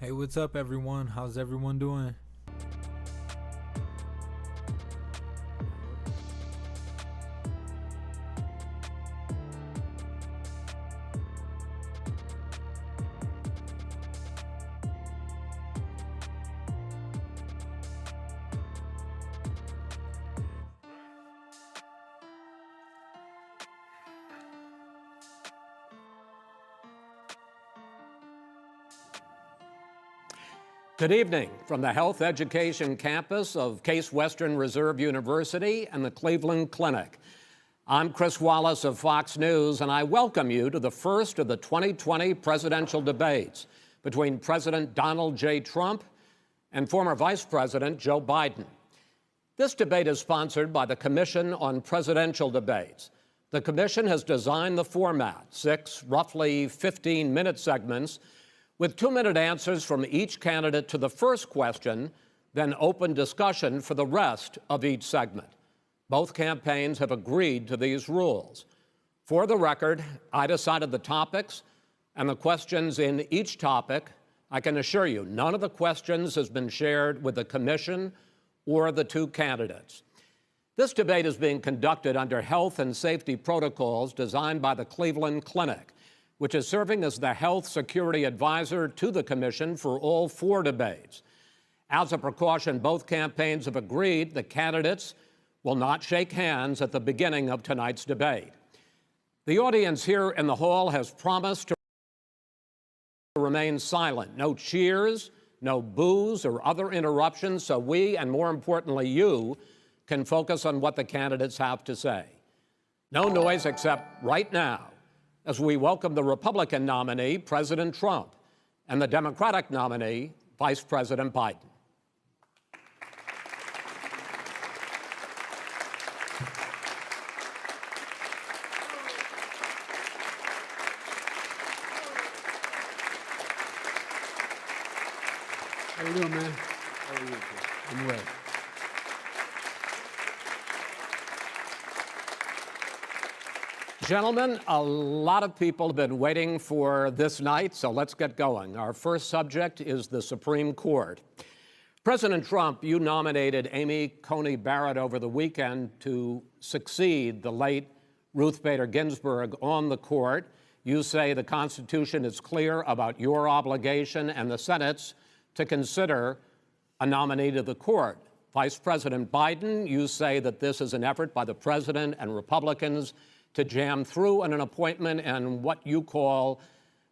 Hey, what's up, everyone? How's everyone doing? Good evening from the Health Education campus of Case Western Reserve University and the Cleveland Clinic. I'm Chris Wallace of Fox News, and I welcome you to the first of the 2020 presidential debates between President Donald J. Trump and former Vice President Joe Biden. This debate is sponsored by the Commission on Presidential Debates. The commission has designed the format, 6 roughly 15-minute segments, with 2-minute answers from each candidate to the first question, then open discussion for the rest of each segment. Both campaigns have agreed to these rules. For the record, I decided the topics and the questions in each topic. I can assure you, none of the questions has been shared with the commission or the two candidates. This debate is being conducted under health and safety protocols designed by the Cleveland Clinic, which is serving as the health security advisor to the commission for all 4 debates. As a precaution, both campaigns have agreed the candidates will not shake hands at the beginning of tonight's debate. The audience here in the hall has promised to remain silent. No cheers, no boos or other interruptions, so we, and more importantly you, can focus on what the candidates have to say. No noise except right now, as we welcome the Republican nominee, President Trump, and the Democratic nominee, Vice President Biden. How you doing, man? How are you? I'm well. Gentlemen, a lot of people have been waiting for this night, so let's get going. Our first subject is the Supreme Court. President Trump, you nominated Amy Coney Barrett over the weekend to succeed the late Ruth Bader Ginsburg on the court. You say the Constitution is clear about your obligation and the Senate's to consider a nominee to the court. Vice President Biden, you say that this is an effort by the president and Republicans to jam through an appointment and what you call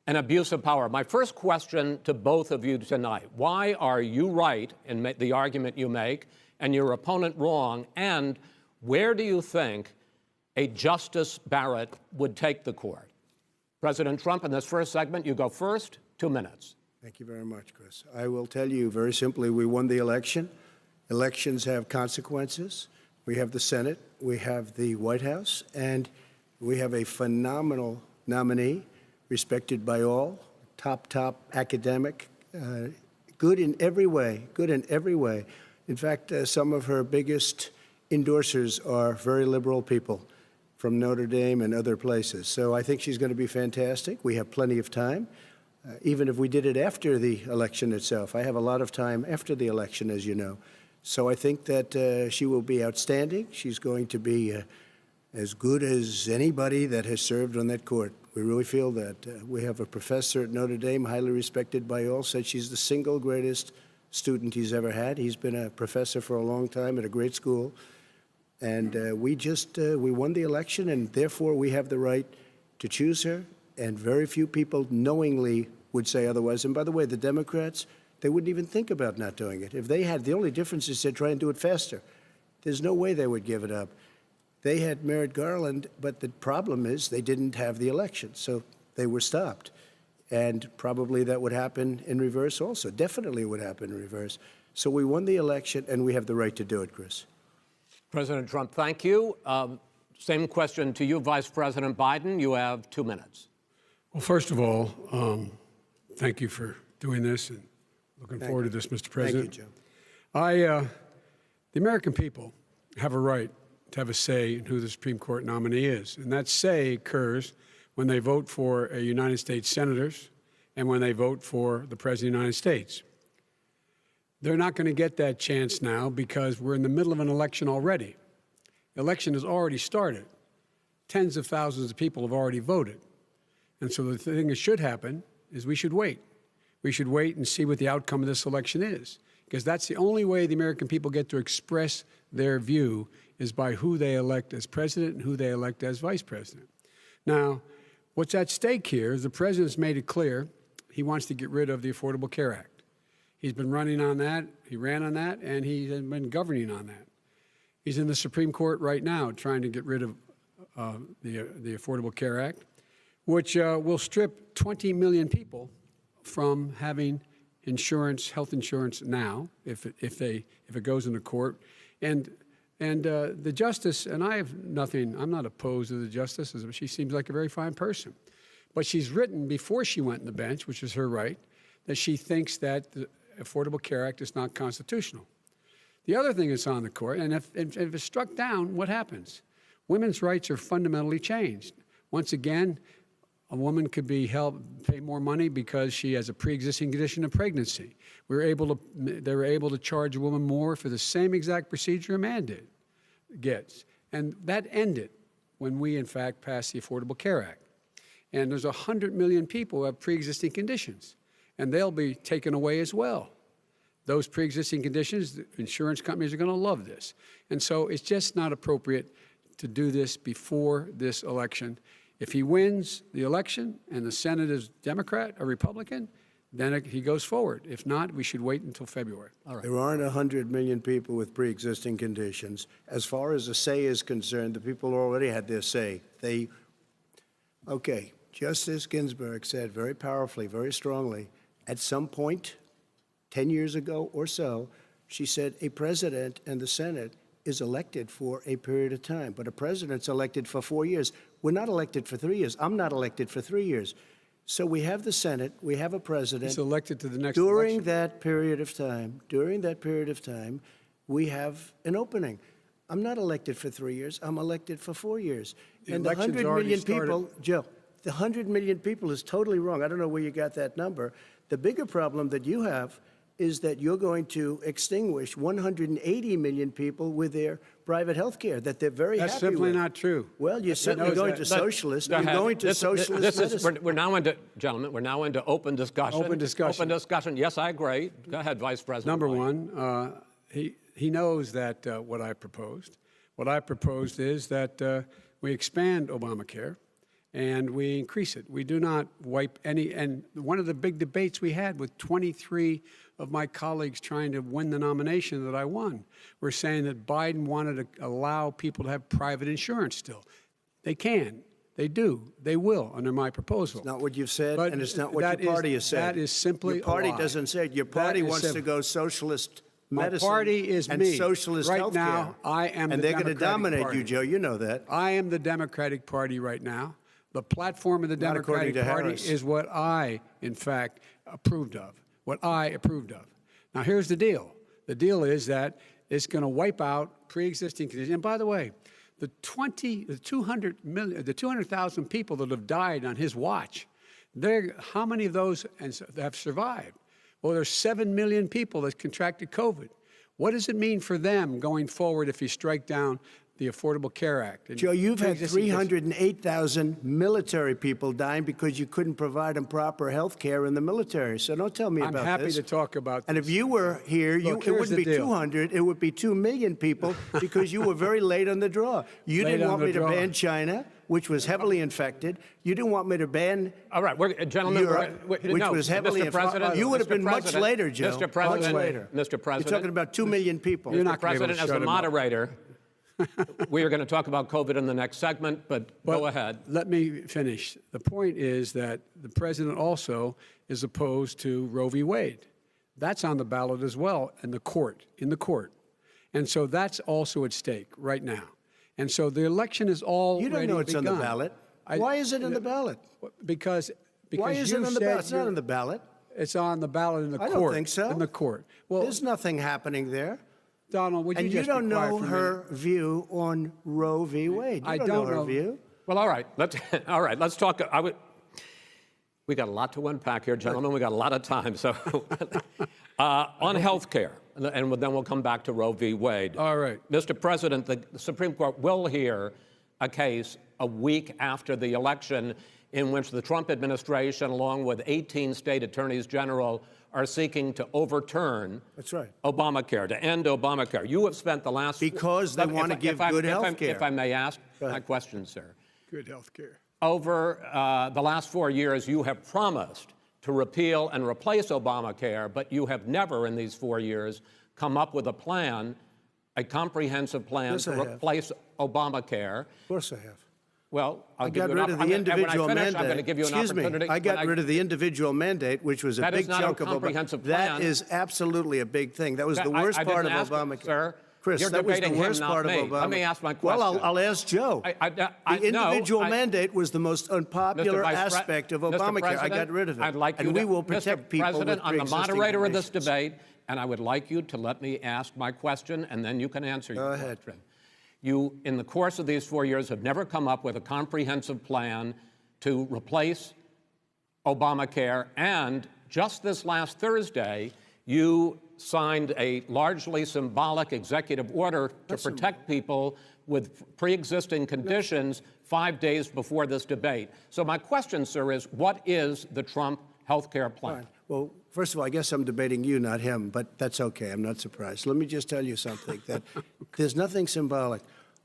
an abuse of power. My first question to both of you tonight: why are you right in the argument you make and your opponent wrong? And where do you think a Justice Barrett would take the court? President Trump, in this first segment, you go first, 2 minutes. Thank you very much, Chris. I will tell you very simply, we won the election. Elections have consequences. We have the Senate, we have the White House, and we have a phenomenal nominee, respected by all, top academic, good in every way, In fact, some of her biggest endorsers are very liberal people from Notre Dame and other places. So I think she's going to be fantastic. We have plenty of time, even if we did it after the election itself. I have a lot of time after the election, as you know. So I think that she will be outstanding. She's going to be as good as anybody that has served on that court. We really feel that. We have a professor at Notre Dame, highly respected by all, said she's the single greatest student he's ever had. He's been a professor for a long time at a great school. And we won the election, and therefore we have the right to choose her. And very few people knowingly would say otherwise. And by the way, the Democrats, they wouldn't even think about not doing it. If they had, the only difference is they'd try and do it faster. There's no way they would give it up. They had Merrick Garland, but the problem is they didn't have the election, so they were stopped. And probably that would happen in reverse also. Definitely would happen in reverse. So we won the election, and we have the right to do it, Chris. President Trump, thank you. Same question to you, Vice President Biden. You have 2 minutes. Well, first of all, thank you for doing this, and looking forward to this, Mr. President. Thank you, Joe. The American people have a right to have a say in who the Supreme Court nominee is. And that say occurs when they vote for United States senators and when they vote for the President of the United States. They're not going to get that chance now because we're in the middle of an election already. The election has already started. Tens of thousands of people have already voted. And so the thing that should happen is we should wait. We should wait and see what the outcome of this election is, because that's the only way the American people get to express their view is by who they elect as president and who they elect as vice president. Now, what's at stake here is the president's made it clear he wants to get rid of the Affordable Care Act. He's been running on that, he ran on that, and he's been governing on that. He's in the Supreme Court right now trying to get rid of the Affordable Care Act, which will strip 20 million people from having insurance, health insurance now, if it goes into court. And the justice, and I have nothing, I'm not opposed to the justice, she seems like a very fine person. But she's written before she went on the bench, which is her right, that she thinks that the Affordable Care Act is not constitutional. The other thing that's on the court, and if it's struck down, what happens? Women's rights are fundamentally changed. Once again, a woman could be pay more money because she has a pre-existing condition of pregnancy. They were able to charge a woman more for the same exact procedure a man gets. And that ended when we, in fact, passed the Affordable Care Act. And there's 100 million people who have pre-existing conditions, and they'll be taken away as well. Those pre-existing conditions, the insurance companies are going to love this. And so it's just not appropriate to do this before this election. If he wins the election and the Senate is Democrat or Republican, then he goes forward. If not, we should wait until February. All right. There aren't 100 million people with pre-existing conditions. As far as a say is concerned, the people already had their say. Okay, Justice Ginsburg said very powerfully, very strongly, at some point, 10 years ago or so, she said a president and the Senate is elected for a period of time, but a president's elected for 4 years. We're not elected for 3 years. I'm not elected for 3 years. So we have the Senate, we have a president. He's elected to the next during election. that period of time, we have an opening. I'm not elected for 3 years. I'm elected for 4 years. And the 100 million people, Joe, the 100 million people is totally wrong. I don't know where you got that number. The bigger problem that you have is that you're going to extinguish 180 million people with their private health care that they're very happy with. That's simply not true. Well, you're certainly going to socialist. You're going to socialist medicine. We're now into, gentlemen, we're now into open discussion. Open discussion. Open discussion. Yes, I agree. Go ahead, Vice President. Number one, he knows that what I proposed. What I proposed is that we expand Obamacare and we increase it. We do not wipe any, and one of the big debates we had with 23 of my colleagues trying to win the nomination that I won, were saying that Biden wanted to allow people to have private insurance still. They can, they do, they will under my proposal. It's not what you've said, But and it's not what your party has said. That is simply your party a lie. doesn't say it. Your party wants to go socialist medicine. My party is and me. socialist right healthcare. now, I am and the they're going to dominate party. you, Joe. You know that. I am the Democratic Party right now. The platform of the Not according Democratic to Party Harris. is what I, in fact, approved of. What I approved of. Now, here's the deal. The deal is that it's going to wipe out pre-existing conditions. And by the way, the 200,000 people that have died on his watch, how many of those have survived? Well, there's 7 million people that contracted COVID. What does it mean for them going forward if you strike down the Affordable Care Act? Joe, you've had 308,000 military people dying because you couldn't provide them proper health care in the military. So don't tell me about this. I'm happy to talk about this. And if you were here, it wouldn't be 200, it would be 2 million people because you were very late on the draw. You didn't want me to ban China, which was heavily infected. You didn't want me to ban all right, gentlemen, Europe, which was heavily infected. You would have been much later, Joe. Mr. President, much later. Mr. President. You're talking about 2 million people. You're not Mr. President, as the moderator, we are going to talk about COVID in the next segment, but go ahead. Let me finish. The point is that the president also is opposed to Roe v. Wade. That's on the ballot as well in the court. And so that's also at stake right now. And so the election is already You don't know it's begun. on the ballot. Why is it on the ballot? Because Why is it on the ballot? It's not on the ballot. It's on the ballot in the court. I don't think so. In the court. Well, there's nothing happening there. Donald, would you and just you don't be quiet know for a her minute? view on Roe v. Wade. You I don't know her view. Well, all right. Let's talk. We got a lot to unpack here, gentlemen. We got a lot of time. So on health care, and then we'll come back to Roe v. Wade. All right. Mr. President, the Supreme Court will hear a case a week after the election in which the Trump administration, along with 18 state attorneys general, are seeking to overturn Obamacare, to end Obamacare. You have spent the last... Because they want to give good health care. If I may ask my question, sir. Good health care. Over the last 4 years, you have promised to repeal and replace Obamacare, but you have never in these 4 years come up with a plan, a comprehensive plan to replace Obamacare. Of course I have. Well, I got rid of the individual mandate. I'm going to give you an opportunity. I got rid of the individual mandate, which was a big chunk of Obamacare. That is absolutely a big thing. That was the worst part of Obamacare. Sir, Chris, that was the worst part of Obama. Let me ask my question. Well, I'll ask Joe. The individual mandate was the most unpopular aspect of Obamacare. I got rid of it. I'd like you and we will protect people with President, I'm the moderator of this conditions. debate, and I would like you to let me ask my question, and then you can answer your question. Go ahead. You, in the course of these 4 years, have never come up with a comprehensive plan to replace Obamacare, and just this last Thursday, you signed a largely symbolic executive order to protect people with pre-existing conditions 5 days before this debate. So my question, sir, is what is the Trump health care plan? Fine. Well, first of all, I guess I'm debating you, not him, but that's okay. I'm not surprised. Let me just tell you something, that there's nothing symbolic.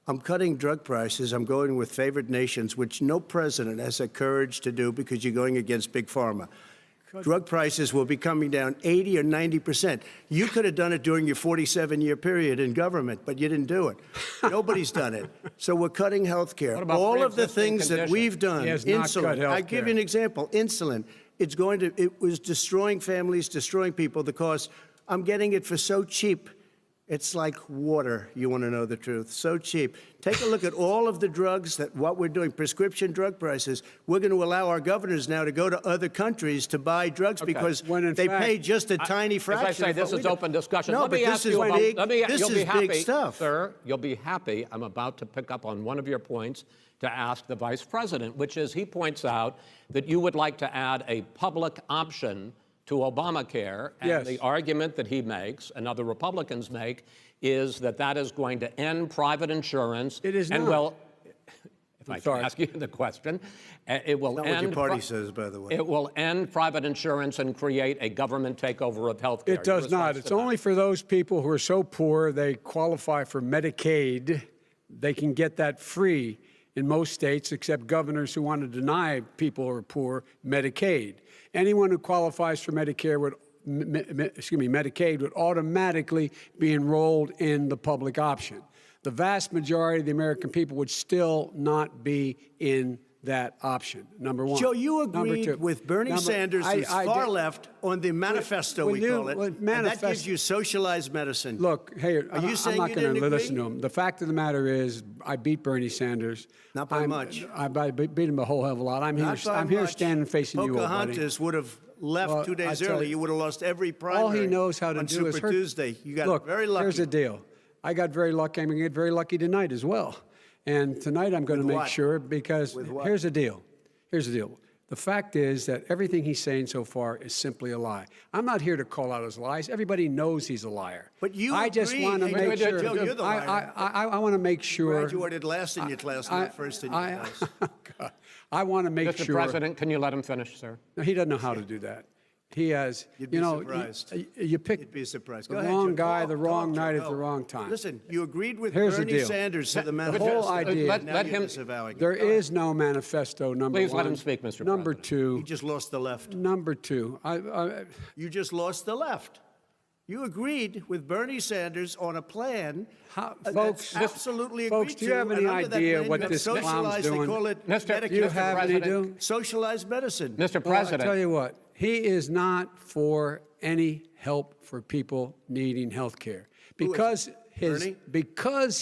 I'm cutting drug prices. I'm going with favored nations, which no president has the courage to do because you're going against Big Pharma. Drug prices will be coming down 80 or 90%. You could have done it during your 47-year period in government, but you didn't do it. Nobody's done it. So we're cutting health care. All of the things that we've done, insulin. I'll give you an example. Insulin. It was destroying families, destroying people because I'm getting it for so cheap. It's like water, you want to know the truth. So cheap. Take a look at all of the drugs what we're doing, prescription drug prices. We're going to allow our governors now to go to other countries to buy drugs because they pay just a tiny fraction. As I say, this is open discussion. No, let me but ask this you is about, big. This is big stuff. Sir, you'll be happy. I'm about to pick up on one of your points to ask the Vice President, which is he points out that you would like to add a public option to Obamacare. And the argument that he makes and other Republicans make is that that is going to end private insurance. It is and not. Well, if I can ask you the question, it will not end. What your party says, by the way. It will end private insurance and create a government takeover of health care. It does not. It's only for those people who are so poor they qualify for Medicaid. They can get that free in most states, except governors who want to deny people who are poor Medicaid. Anyone who qualifies for Medicare Medicaid would automatically be enrolled in the public option. The vast majority of the American people would still not be in that option, number one. Joe, you agreed with Bernie Sanders, who's far left, on the manifesto, we call it, and that gives you socialized medicine. Look, hey, I'm not going to listen to him. The fact of the matter is, I beat Bernie Sanders. Not by much. I beat him a whole hell of a lot. I'm here standing facing you, old buddy. Pocahontas would have left 2 days early. You would have lost every primary. All he knows how to do is Super Tuesday. You got very lucky. Here's the deal. I got very lucky. I'm going to get very lucky tonight as well. And tonight I'm going to make sure, because here's the deal. Here's the deal. The fact is that everything he's saying so far is simply a lie. I'm not here to call out his lies. Everybody knows he's a liar. But you I just want to make sure. Joe, you're the liar. I want to make sure. Graduated last in your class, not first in your class. I want to make sure. Mr. President, can you let him finish, sir? No, he doesn't know how to do that. He has, You'd be surprised. You picked You'd be surprised. the wrong guy, the wrong night at the wrong time. Listen, you agreed with Here's the Bernie deal. Sanders to the The manifesto. whole idea. Let him. There is no manifesto, number one. Please let him speak, Mr. Number President. two. You just lost the left. Number two. You just lost the left. You agreed with Bernie Sanders on a plan folks, absolutely folks, agreed do you have any idea what this clown's socialized, doing? They call it Mr. Do you have any do? socialized medicine. Mr. Well, I President. tell you what, he is not for any help for people needing health care. Because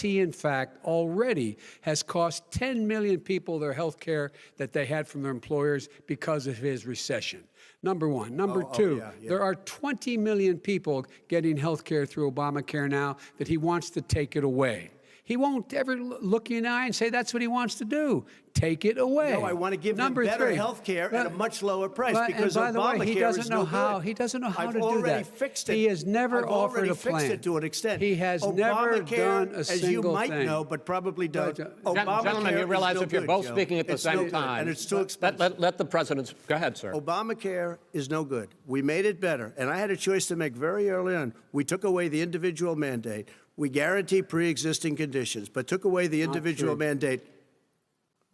he, in fact, already has cost 10 million people their health care that they had from their employers because of his recession. Number one. Number two, there are 20 million people getting health care through Obamacare now that he wants to take it away. He won't ever look you in the eye and say that's what he wants to do. take it away. No, I want to give Number them better three. health care at a much lower price But- because and by Obamacare the way, he doesn't is know no how. good. He doesn't know how I've to do already that. fixed it. He has never I've offered already a plan. fixed it to an extent. He has never Obamacare, done a as single you might thing. know, but probably don't. Gentlemen, Gentlemen, you realize is no if you're good, both Joe. speaking at the It's no same good, time, and it's too expensive. let the president go ahead, sir. Obamacare is no good. We made it better, and I had a choice to make very early on. We took away the individual mandate. We guarantee pre-existing conditions, but took away the individual mandate.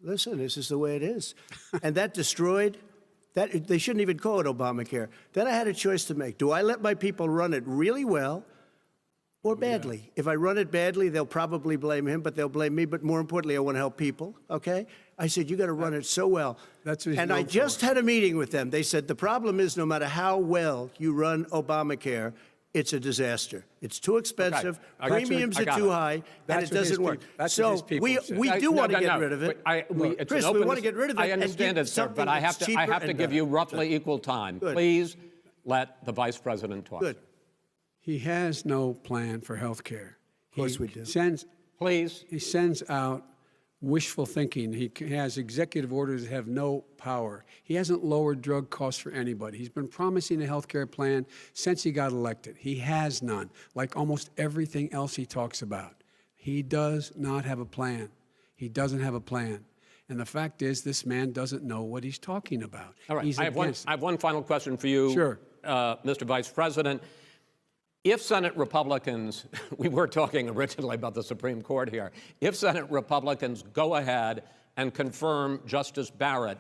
Listen, this is the way it is. And that destroyed, that they shouldn't even call it Obamacare. Then I had a choice to make. Do I let my people run it really well or badly? If I run it badly, they'll probably blame him, but they'll blame me. But more importantly, I want to help people, okay? I said, you got to run it so well. That's what he's and I known just for. had a meeting with them. They said, the problem is no matter how well you run Obamacare, it's a disaster. It's too expensive. I got it. Premiums I are got too it. high, and That's it what his doesn't work. people- that's what So his people said. we do want to get rid of it. It's Chris, an we open want to get rid of it. I and understand give it, sir, but something I have that's to. I cheaper have to and give you better. roughly equal time. Good. Please let the vice president talk. Good. He has no plan for health care. Of course we do. Please. He sends out wishful thinking. He has executive orders that have no power. He hasn't lowered drug costs for anybody. He's been promising a health care plan since he got elected. He has none, like almost everything else he talks about. He does not have a plan. He doesn't have a plan. And the fact is, this man doesn't know what he's talking about. All right. He's I have one final question for you, Sure. Mr. Vice President. If Senate Republicans, we were talking originally about the Supreme Court here, if Senate Republicans go ahead and confirm Justice Barrett,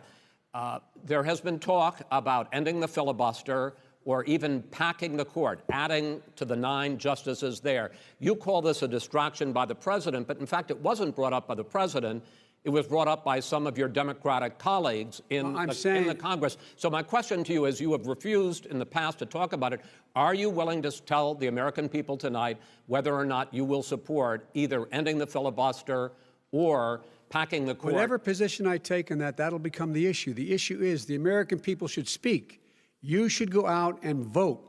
there has been talk about ending the filibuster or even packing the court, adding to the 9 justices there. You call this a distraction by the president, but in fact, it wasn't brought up by the president. It was brought up by some of your Democratic colleagues in the Congress. So my question to you is, you have refused in the past to talk about it. Are you willing to tell the American people tonight whether or not you will support either ending the filibuster or packing the court? Whatever position I take on that, that'll become the issue. The issue is the American people should speak. You should go out and vote.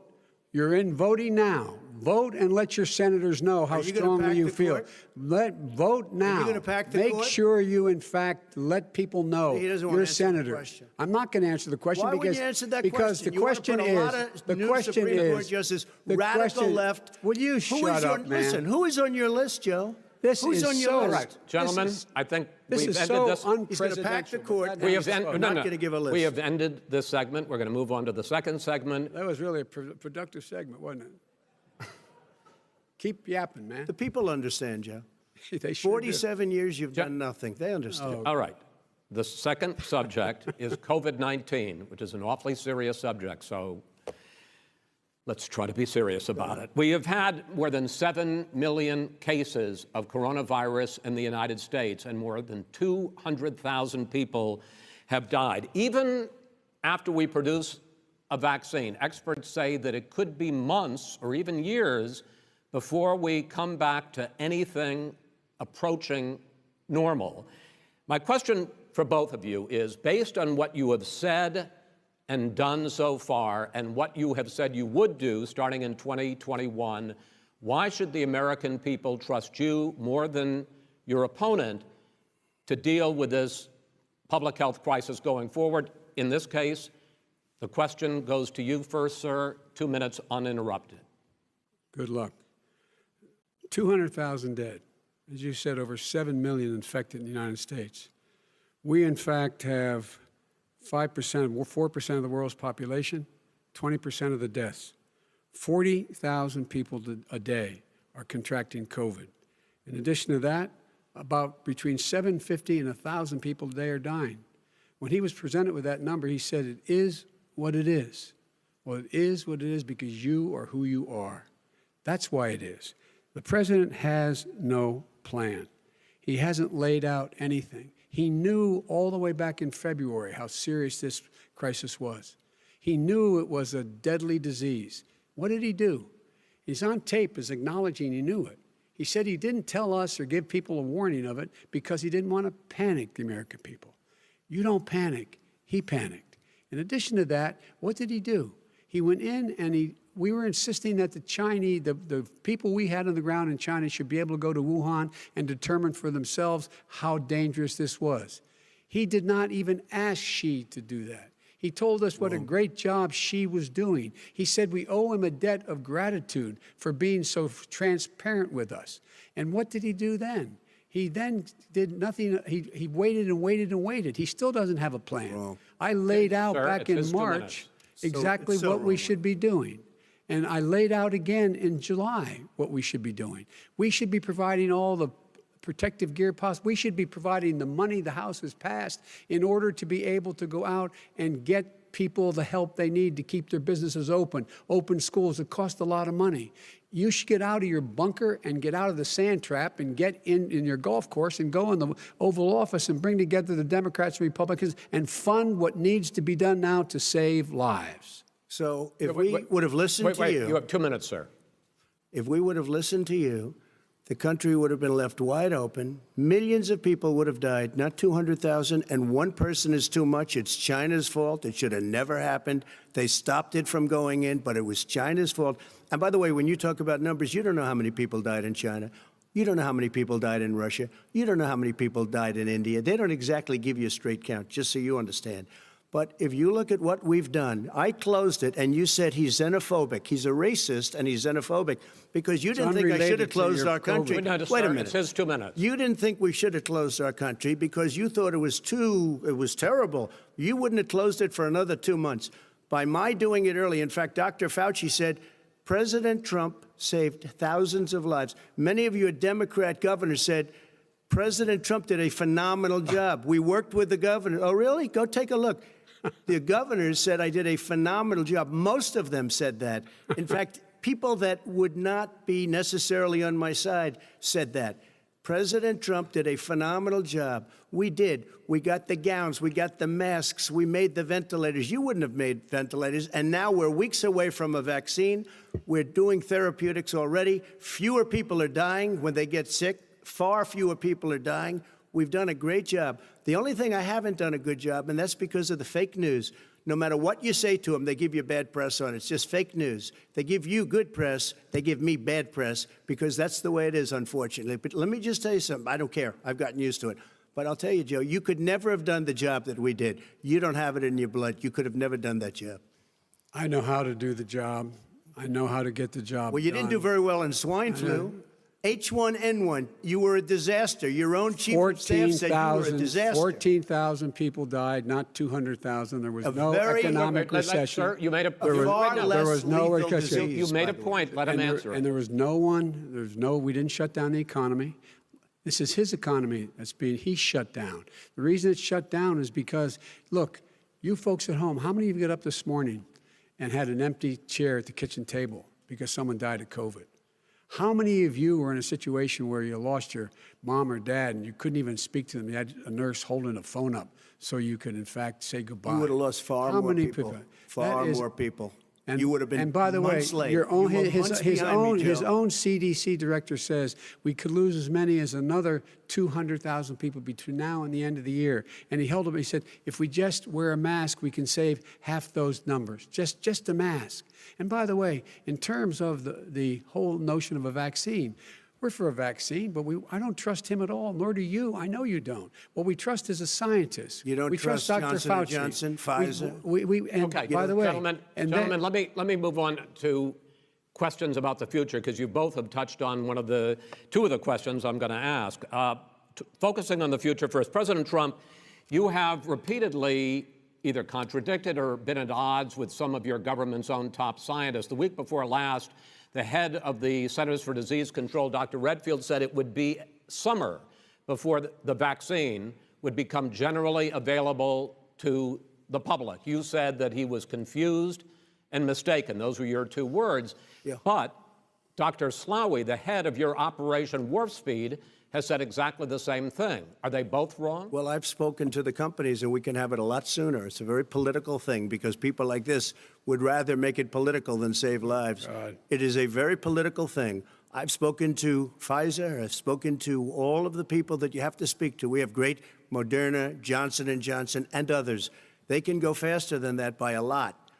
You're in voting now. Vote and let your senators know how strongly you feel. Vote now. Are you gonna pack the Make court? sure you, in fact, let people know He doesn't want to you're a answer the senator. question. I'm not going to answer the question Why because wouldn't you answer that because question? the You wanna question put a lot is of the new question Supreme Court is justices, the radical question, left. Will you Who shut is up, on, man? Listen, who is on your list, Joe? This Who's is on your so list? right. Gentlemen, This is- I think This we've is ended so this. He's going to pack the unprecedented. court. We have I'm not going to give a list. We have ended this segment. We're going to move on to the second segment. That was really a productive segment, wasn't it? Keep yapping, man. The people understand, Joe. They sure do. 47 years you've done nothing. They understand. All right. The second subject is COVID-19, which is an awfully serious subject, so let's try to be serious about it. We have had more than 7 million cases of coronavirus in the United States, and more than 200,000 people have died. Even after we produce a vaccine, experts say that it could be months or even years before we come back to anything approaching normal. My question for both of you is, based on what you have said and done so far and what you have said you would do starting in 2021, why should the American people trust you more than your opponent to deal with this public health crisis going forward? In this case, the question goes to you first, sir. 2 minutes uninterrupted. Good luck. 200,000 dead. As you said, over 7 million infected in the United States. We, in fact, have 4% of the world's population, 20% of the deaths. 40,000 people a day are contracting COVID. In addition to that, about between 750 and 1,000 people a day are dying. When he was presented with that number, he said, it is what it is. Well, it is what it is because you are who you are. That's why it is. The president has no plan. He hasn't laid out anything. He knew all the way back in February how serious this crisis was. He knew it was a deadly disease. What did he do? He's on tape as acknowledging he knew it. He said he didn't tell us or give people a warning of it because he didn't want to panic the American people. You don't panic. He panicked. In addition to that, what did he do? He went in and we were insisting that the people we had on the ground in China should be able to go to Wuhan and determine for themselves how dangerous this was. He did not even ask Xi to do that. He told us what a great job Xi was doing. He said we owe him a debt of gratitude for being so transparent with us. And what did he do then? He then did nothing. He waited and waited and waited. He still doesn't have a plan. Wrong. I laid out Sir, back it's in 2 March minutes. exactly So what we wrong. should be doing. And I laid out again in July what we should be doing. We should be providing all the protective gear possible. We should be providing the money the House has passed in order to be able to go out and get people the help they need to keep their businesses open schools that cost a lot of money. You should get out of your bunker and get out of the sand trap and get in your golf course and go in the Oval Office and bring together the Democrats and Republicans and fund what needs to be done now to save lives. So if we would have listened to you, You have 2 minutes, sir. if we would have listened to you, the country would have been left wide open. Millions of people would have died, not 200,000, and one person is too much. It's China's fault. It should have never happened. They stopped it from going in, but it was China's fault. And by the way, when you talk about numbers, you don't know how many people died in China. You don't know how many people died in Russia. You don't know how many people died in India. They don't exactly give you a straight count, just so you understand. But if you look at what we've done, I closed it, and you said he's xenophobic. He's a racist, and he's xenophobic because you didn't think I should have closed our country. Wait Wait a minute. It's his 2 minutes. You didn't think we should have closed our country because you thought it was terrible. You wouldn't have closed it for another 2 months. By my doing it early, in fact, Dr. Fauci said, President Trump saved thousands of lives. Many of your Democrat governors said, President Trump did a phenomenal job. We worked with the governor. Oh, really? Go take a look. The governors said I did a phenomenal job. Most of them said that. In fact, people that would not be necessarily on my side said that. President Trump did a phenomenal job. We did. We got the gowns. We got the masks. We made the ventilators. You wouldn't have made ventilators. And now we're weeks away from a vaccine. We're doing therapeutics already. Fewer people are dying when they get sick. Far fewer people are dying. We've done a great job. The only thing I haven't done a good job, and that's because of the fake news. No matter what you say to them, they give you bad press on it. It's just fake news. They give you good press. They give me bad press because that's the way it is, unfortunately. But let me just tell you something. I don't care. I've gotten used to it. But I'll tell you, Joe, you could never have done the job that we did. You don't have it in your blood. You could have never done that job. I know how to do the job. I know how to get the job Well, you didn't do very well in swine flu. H1N1, you were a disaster. Your own chief of staff said you were a disaster. 14,000 people died, not 200,000. There was no economic recession. Sir, you made a There was no lethal recession. disease, You made a by the way. point. Let him answer it. And there was no one, we didn't shut down the economy. This is his economy he's shut down. The reason it's shut down is because, look, you folks at home, how many of you got up this morning and had an empty chair at the kitchen table because someone died of COVID? How many of you were in a situation where you lost your mom or dad and you couldn't even speak to them? You had a nurse holding a phone up so you could, in fact, say goodbye. You would have lost far more people. Far more people. And, you would have been and by the way, months late. your own, You were his months behind me, own Joe. CDC director says we could lose as many as another 200,000 people between now and the end of the year. And he held up, he said, if we just wear a mask, we can save half those numbers, just a mask. And by the way, in terms of the whole notion of a vaccine, we're for a vaccine, but I don't trust him at all, nor do you. I know you don't. What we trust is a scientist. You don't we trust Dr. Johnson Fauci. & Johnson, Pfizer? Okay, by the way, gentlemen, let me move on to questions about the future because you both have touched on two of the questions I'm going to ask. Focusing on the future first, President Trump, you have repeatedly either contradicted or been at odds with some of your government's own top scientists. The week before last, the head of the Centers for Disease Control, Dr. Redfield, said it would be summer before the vaccine would become generally available to the public. You said that he was confused and mistaken. Those were your two words. Yeah. But Dr. Slaoui, the head of your Operation Warp Speed, has said exactly the same thing. Are they both wrong? Well, I've spoken to the companies, and we can have it a lot sooner. It's a very political thing because people like this would rather make it political than save lives. It is a very political thing. I've spoken to Pfizer. I've spoken to all of the people that you have to speak to. We have great Moderna, Johnson & Johnson, and others. They can go faster than that by a lot.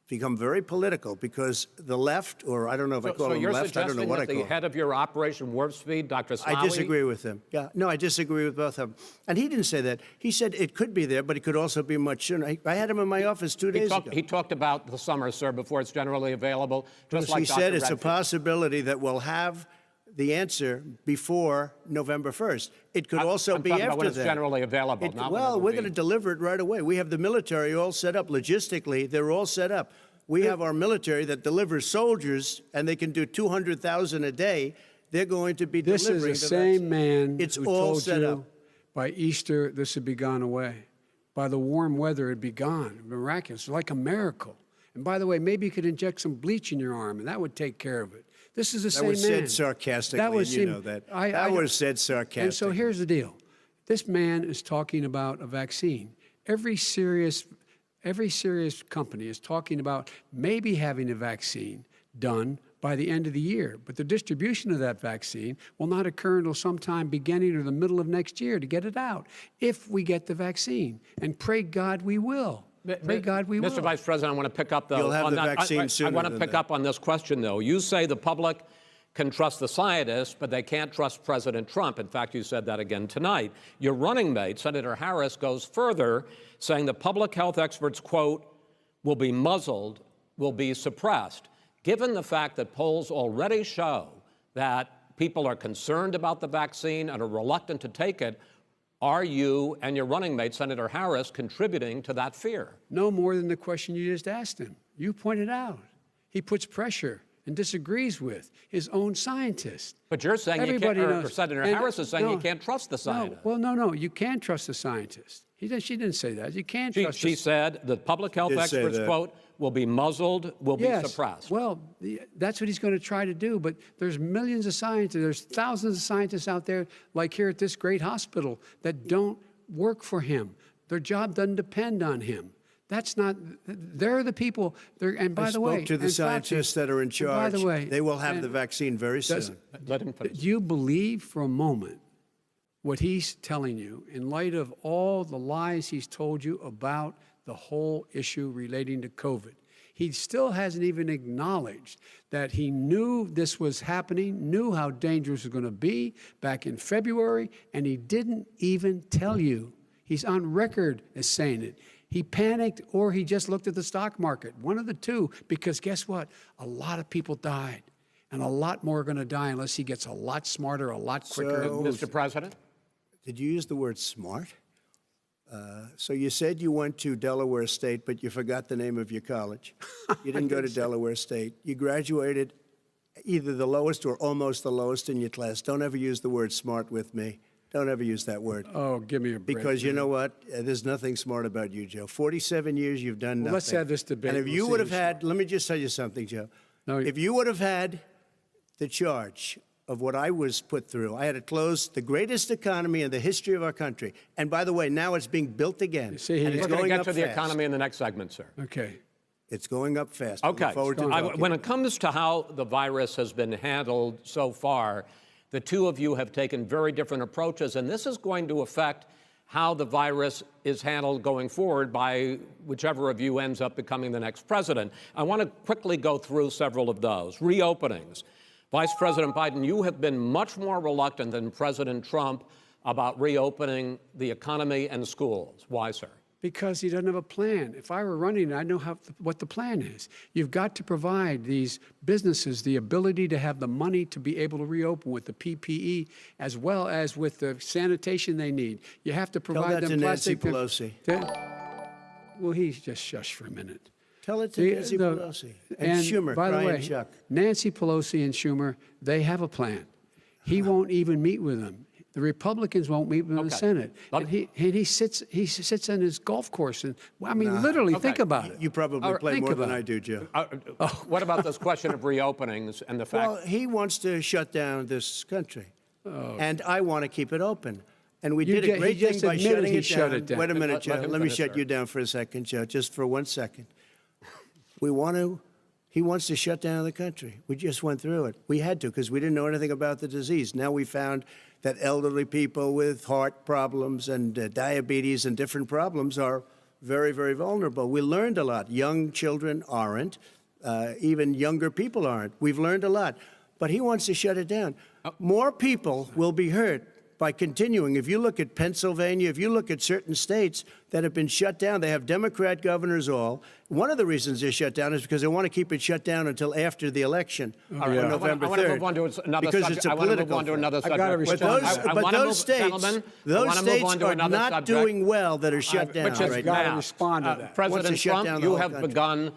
become very political because the left, or I don't know if I call them left, I don't know what I call them. So you're suggesting that the head of your Operation Warp Speed, Dr. Slawi... I disagree with him. Yeah, no, I disagree with both of them. And he didn't say that. He said it could be there, but it could also be much sooner. I had him in my office 2 days ago. He talked about the summer, sir, before it's generally available, just like He Dr. said it's a Redfield. possibility that we'll have the answer before November 1st. It could also be I'm talking after about when it's that. generally available, not when Well, it'll we're be. going to deliver it right away. We have the military all set up. Logistically, they're all set up. We have our military that delivers soldiers, and they can do 200,000 a day. They're going to be This delivering is the the same vaccine. man It's who all told set you up. by Easter this would be gone away. By the warm weather, it'd be gone. Miraculous, like a miracle. And by the way, maybe you could inject some bleach in your arm, and that would take care of it. This is the same man. That was said sarcastically, That was and you know that. That was said sarcastically. And so here's the deal. This man is talking about a vaccine. Every serious company is talking about maybe having a vaccine done by the end of the year. But the distribution of that vaccine will not occur until sometime beginning or the middle of next year to get it out, if we get the vaccine. And pray God we will. Pray God we will. Mr. Vice President, I want to pick up, though, You'll have on the that. vaccine sooner I want to than pick that. up on this question, though. You say the public can trust the scientists, but they can't trust President Trump. In fact, you said that again tonight. Your running mate, Senator Harris, goes further, saying the public health experts, quote, will be muzzled, will be suppressed. Given the fact that polls already show that people are concerned about the vaccine and are reluctant to take it, are you and your running mate, Senator Harris, contributing to that fear? No more than the question you just asked him. You pointed out. He puts pressure and disagrees with his own scientists. But you're saying Everybody you can't, knows. or Senator And Harris is saying no, you can't trust the scientists. No, you can trust the scientists. She didn't say that. You can't trust She said the public health Did say experts, that. quote, will be muzzled, will be suppressed. Well, that's what he's going to try to do. But there's millions of scientists, there's thousands of scientists out there, like here at this great hospital, that don't work for him. Their job doesn't depend on him. That's not, they're the people, and by the way. I spoke to the scientists that are in charge. By the way. They will have the vaccine very soon. Let him finish. Do you believe for a moment what he's telling you in light of all the lies he's told you about the whole issue relating to COVID? He still hasn't even acknowledged that he knew this was happening, knew how dangerous it was going to be back in February, and he didn't even tell you. He's on record as saying it. He panicked or he just looked at the stock market, one of the two, because guess what? A lot of people died, and a lot more are going to die unless he gets a lot smarter, a lot quicker. Mr. President? Did you use the word smart? So you said you went to Delaware State, but you forgot the name of your college. You didn't go to Delaware State. You graduated either the lowest or almost the lowest in your class. Don't ever use the word smart with me. Don't ever use that word. Oh, give me a break. Because you know what? There's nothing smart about you, Joe. 47 years, you've done nothing. Let's have this debate. And if We'll you see would have who's had, let me just tell you something, Joe. No, if you would have had the charge of what I was put through, I had to close the greatest economy in the history of our country. And by the way, now it's being built again. See, and it's We're going to going get up to the fast. economy in the next segment, sir. Okay. It's going up fast. I Okay. look forward to talking. When it comes to how the virus has been handled so far, the two of you have taken very different approaches, and this is going to affect how the virus is handled going forward by whichever of you ends up becoming the next president. I want to quickly go through several of those. Reopenings. Vice President Biden, you have been much more reluctant than President Trump about reopening the economy and schools. Why, sir? Because he doesn't have a plan. If I were running, I'd know what the plan is. You've got to provide these businesses the ability to have the money to be able to reopen with the PPE as well as with the sanitation they need. You have to provide Tell that them to Nancy plastic. Pelosi. Well, he's just shush for a minute. Tell it to Nancy Pelosi. And Schumer, by the Brian way, Chuck. Nancy Pelosi and Schumer, they have a plan. He won't even meet with them. The Republicans won't meet with him in the Senate. And he sits on his golf course. And I mean, literally, think about it. You probably play think more than about I it. do, Joe. What about this question of reopenings and the fact... Well, he wants to shut down this country. And I want to keep it open. And we did a great thing by shutting it down. Wait a minute, Joe. Let me shut you down for a second, Joe, just for 1 second. He wants to shut down the country. We just went through it. We had to because we didn't know anything about the disease. Now we found that elderly people with heart problems and diabetes and different problems are very, very vulnerable. We learned a lot. Young children aren't. Even younger people aren't. We've learned a lot. But he wants to shut it down. More people will be hurt by continuing. If you look at Pennsylvania, if you look at certain states that have been shut down, they have Democrat governors all. One of the reasons they're shut down is because they want to keep it shut down until after the election on November 3rd. I want to move on to another because subject. it's a I want to move political on to another I subject. gotta respond. But those states are not doing well that are shut down Which is right gotta now. respond to that. President Trump, you have begun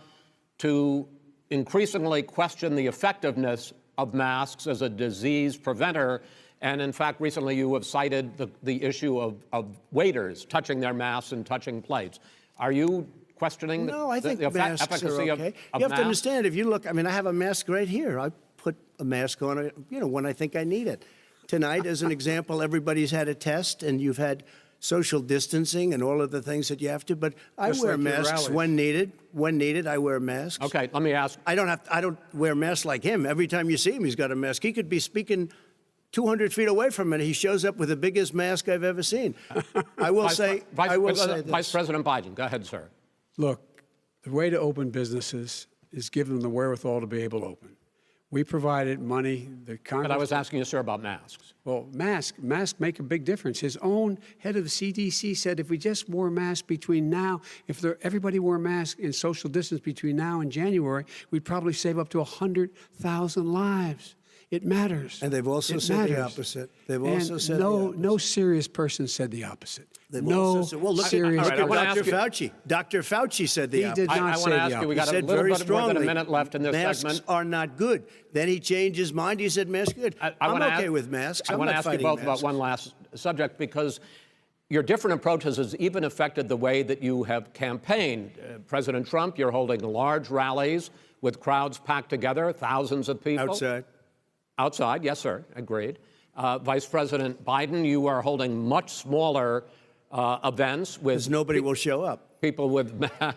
to increasingly question the effectiveness of masks as a disease preventer. And in fact, recently you have cited the issue of waiters touching their masks and touching plates. Are you questioning No, I think the masks efficacy are of okay. of You have to masks? understand, if you look, I mean, I have a mask right here. I put a mask on, when I think I need it. Tonight, as an example, everybody's had a test, and you've had social distancing and all of the things that you have to. But I Just wear like your masks rallies. when needed. When needed, I wear masks. Okay, let me ask. I don't wear masks like him. Every time you see him, he's got a mask. He could be speaking 200 feet away from it. He shows up with the biggest mask I've ever seen. I will say this. Vice President Biden, go ahead, sir. Look, the way to open businesses is give them the wherewithal to be able to open. We provided money. The Congress. But I was asking you, sir, about masks. Well, masks make a big difference. His own head of the CDC said if we just wore masks between now, everybody wore masks and social distance between now and January, we'd probably save up to 100,000 lives. It matters. And they've also said the opposite. They've also said no serious person said the opposite. They've no also said, well, look serious. at I wanna Dr. ask you- Fauci. Dr. Fauci said the He opposite. did not I say want to the ask you, we got He a said little very bit more than a strongly, minute left in this masks segment. are not good. Then he changed his mind. He said masks are good. I'm wanna okay ask- with masks. I I'm want to not ask you fighting both about masks. one last subject, because your different approaches has even affected the way that you have campaigned. President Trump, you're holding large rallies with crowds packed together, thousands of people. Outside. Outside, yes, sir, agreed. Vice President Biden, you are holding much smaller events with Because nobody will show up. people with. Well,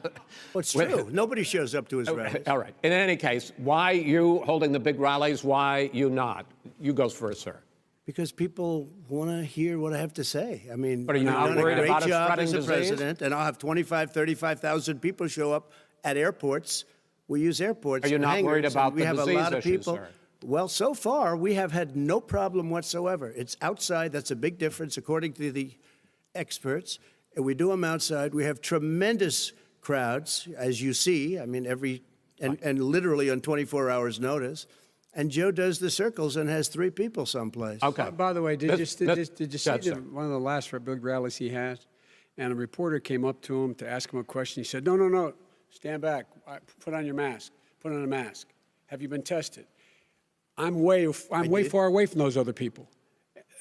it's true. Nobody shows up to his rallies. All right. In any case, why you holding the big rallies? Why you not? You go first, sir. Because people want to hear what I have to say. I mean, But are you I've not done a worried great about it job spreading as a disease? president, and I'll have 35,000 people show up at airports. We use airports. Are you and not worried hangars, about and we the have a disease lot of issues, people. sir? Well, so far we have had no problem whatsoever. It's outside. That's a big difference, according to the experts. And we do them outside. We have tremendous crowds, as you see. I mean, and literally on 24 hours' notice. And Joe does the circles and has 3 people someplace. Okay. By the way, did you see sir. one of the last big rallies he has? And a reporter came up to him to ask him a question. He said, no, stand back. Put on your mask. Put on a mask. Have you been tested? I'm way far away from those other people.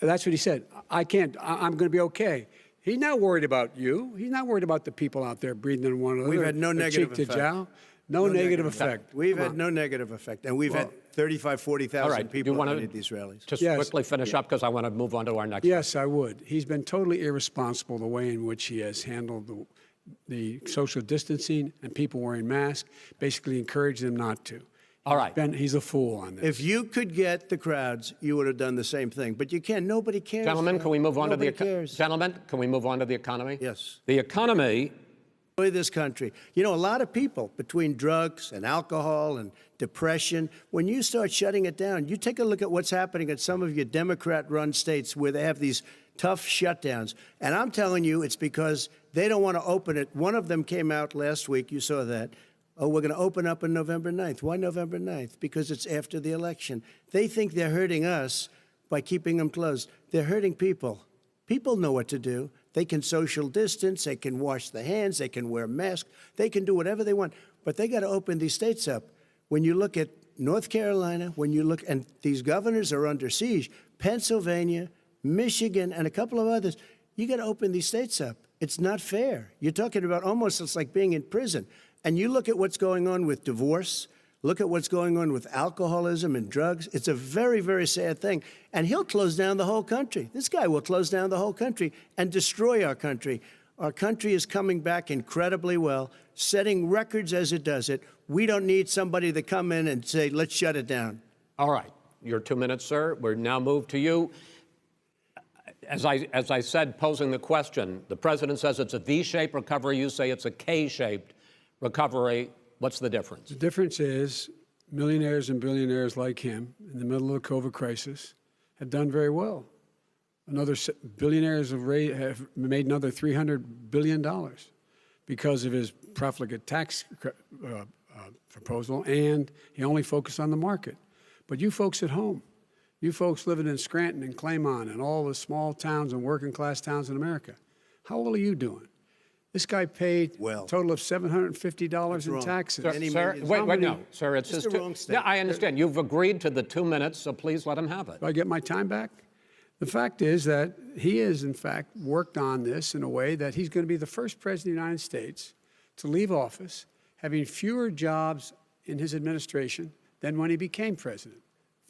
That's what he said. I can't. I'm going to be okay. He's not worried about you. He's not worried about the people out there breathing in one another. We've had no negative cheek to effect. jowl. No negative effect. We've had no negative effect. And we've had 35,000, 40,000 All right. people wanna at these rallies. Just Yes. quickly finish up, because I want to move on to our next. Yes, I would. He's been totally irresponsible the way in which he has handled the social distancing and people wearing masks, basically encouraged them not to. All right. He's a fool on this. If you could get the crowds, you would have done the same thing. But you can't. Nobody cares. Gentlemen, can we move on Nobody to the cares. Gentlemen, can we move on to the economy? Yes. The economy. Enjoy this country. You know, a lot of people, between drugs and alcohol and depression, when you start shutting it down, you take a look at what's happening at some of your Democrat-run states where they have these tough shutdowns. And I'm telling you, it's because they don't want to open it. One of them came out last week. You saw that. Oh, we're going to open up on November 9th. Why November 9th? Because it's after the election. They think they're hurting us by keeping them closed. They're hurting people. People know what to do. They can social distance. They can wash their hands. They can wear masks. They can do whatever they want. But they got to open these states up. When you look at North Carolina, when you look, and these governors are under siege, Pennsylvania, Michigan, and a couple of others, you got to open these states up. It's not fair. You're talking about almost, it's like being in prison. And you look at what's going on with divorce, look at what's going on with alcoholism and drugs. It's a very, very sad thing. And he'll close down the whole country. This guy will close down the whole country and destroy our country. Our country is coming back incredibly well, setting records as it does it. We don't need somebody to come in and say, let's shut it down. All right. Your 2 minutes, sir. We're now moved to you. As I said, posing the question, the president says it's a V-shaped recovery. You say it's a K-shaped recovery. What's the difference? The difference is millionaires and billionaires like him in the middle of the COVID crisis have done very well. Billionaires have made another $300 billion because of his profligate tax proposal, and he only focused on the market. But you folks at home, you folks living in Scranton and Claymont and all the small towns and working class towns in America, how well are you doing? This guy paid a total of $750 in taxes. Sir, wait, no, sir, it's his wrong statement. Yeah, I understand. You've agreed to the 2 minutes, so please let him have it. Do I get my time back? The fact is that he has, in fact, worked on this in a way that he's going to be the first president of the United States to leave office having fewer jobs in his administration than when he became president.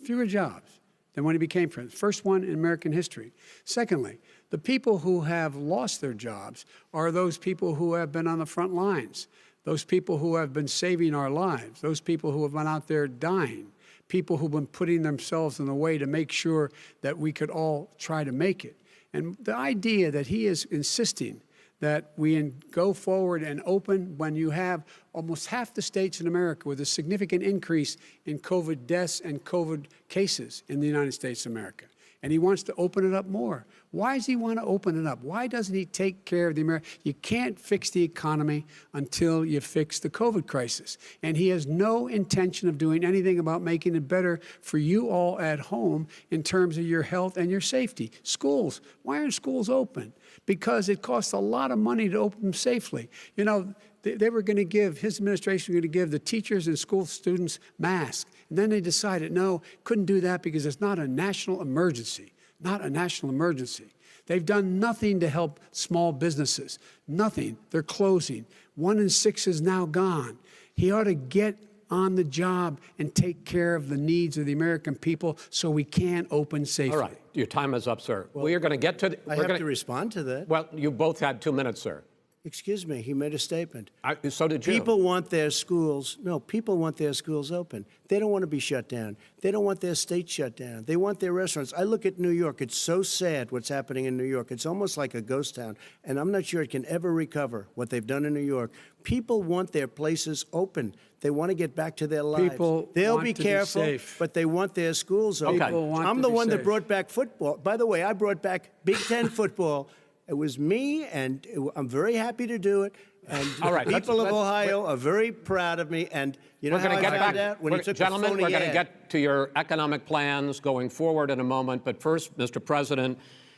Fewer jobs than when he became president. First one in American history. Secondly, the people who have lost their jobs are those people who have been on the front lines, those people who have been saving our lives, those people who have been out there dying, people who've been putting themselves in the way to make sure that we could all try to make it. And the idea that he is insisting that we go forward and open when you have almost half the states in America with a significant increase in COVID deaths and COVID cases in the United States of America. And he wants to open it up more. Why does he want to open it up? Why doesn't he take care of the American? You can't fix the economy until you fix the COVID crisis. And he has no intention of doing anything about making it better for you all at home in terms of your health and your safety. Schools, why aren't schools open? Because it costs a lot of money to open them safely. You know, they were going to give, his administration was going to give the teachers and school students masks. And then they decided, no, couldn't do that because it's not a national emergency. Not a national emergency. They've done nothing to help small businesses. Nothing. They're closing. 1 in 6 is now gone. He ought to get on the job and take care of the needs of the American people so we can open safely. All right. Your time is up, sir. Well, we're going to get to... I have to respond to that. Well, you both had 2 minutes, sir. Excuse me, he made a statement. So did you. People want their schools open. They don't want to be shut down. They don't want their state shut down. They want their restaurants. I look at New York. It's so sad what's happening in New York. It's almost like a ghost town, and I'm not sure it can ever recover what they've done in New York. People want their places open. They want to get back to their lives. They'll be careful, but they want their schools open. I'm the one that brought back football. By the way, I brought back Big Ten football. It was me, and I'm very happy to do it. And people of Ohio are very proud of me. And you know how I found out? When he took Gentlemen, we're going to ad. get to your economic plans going forward in a moment. But first, Mr. President,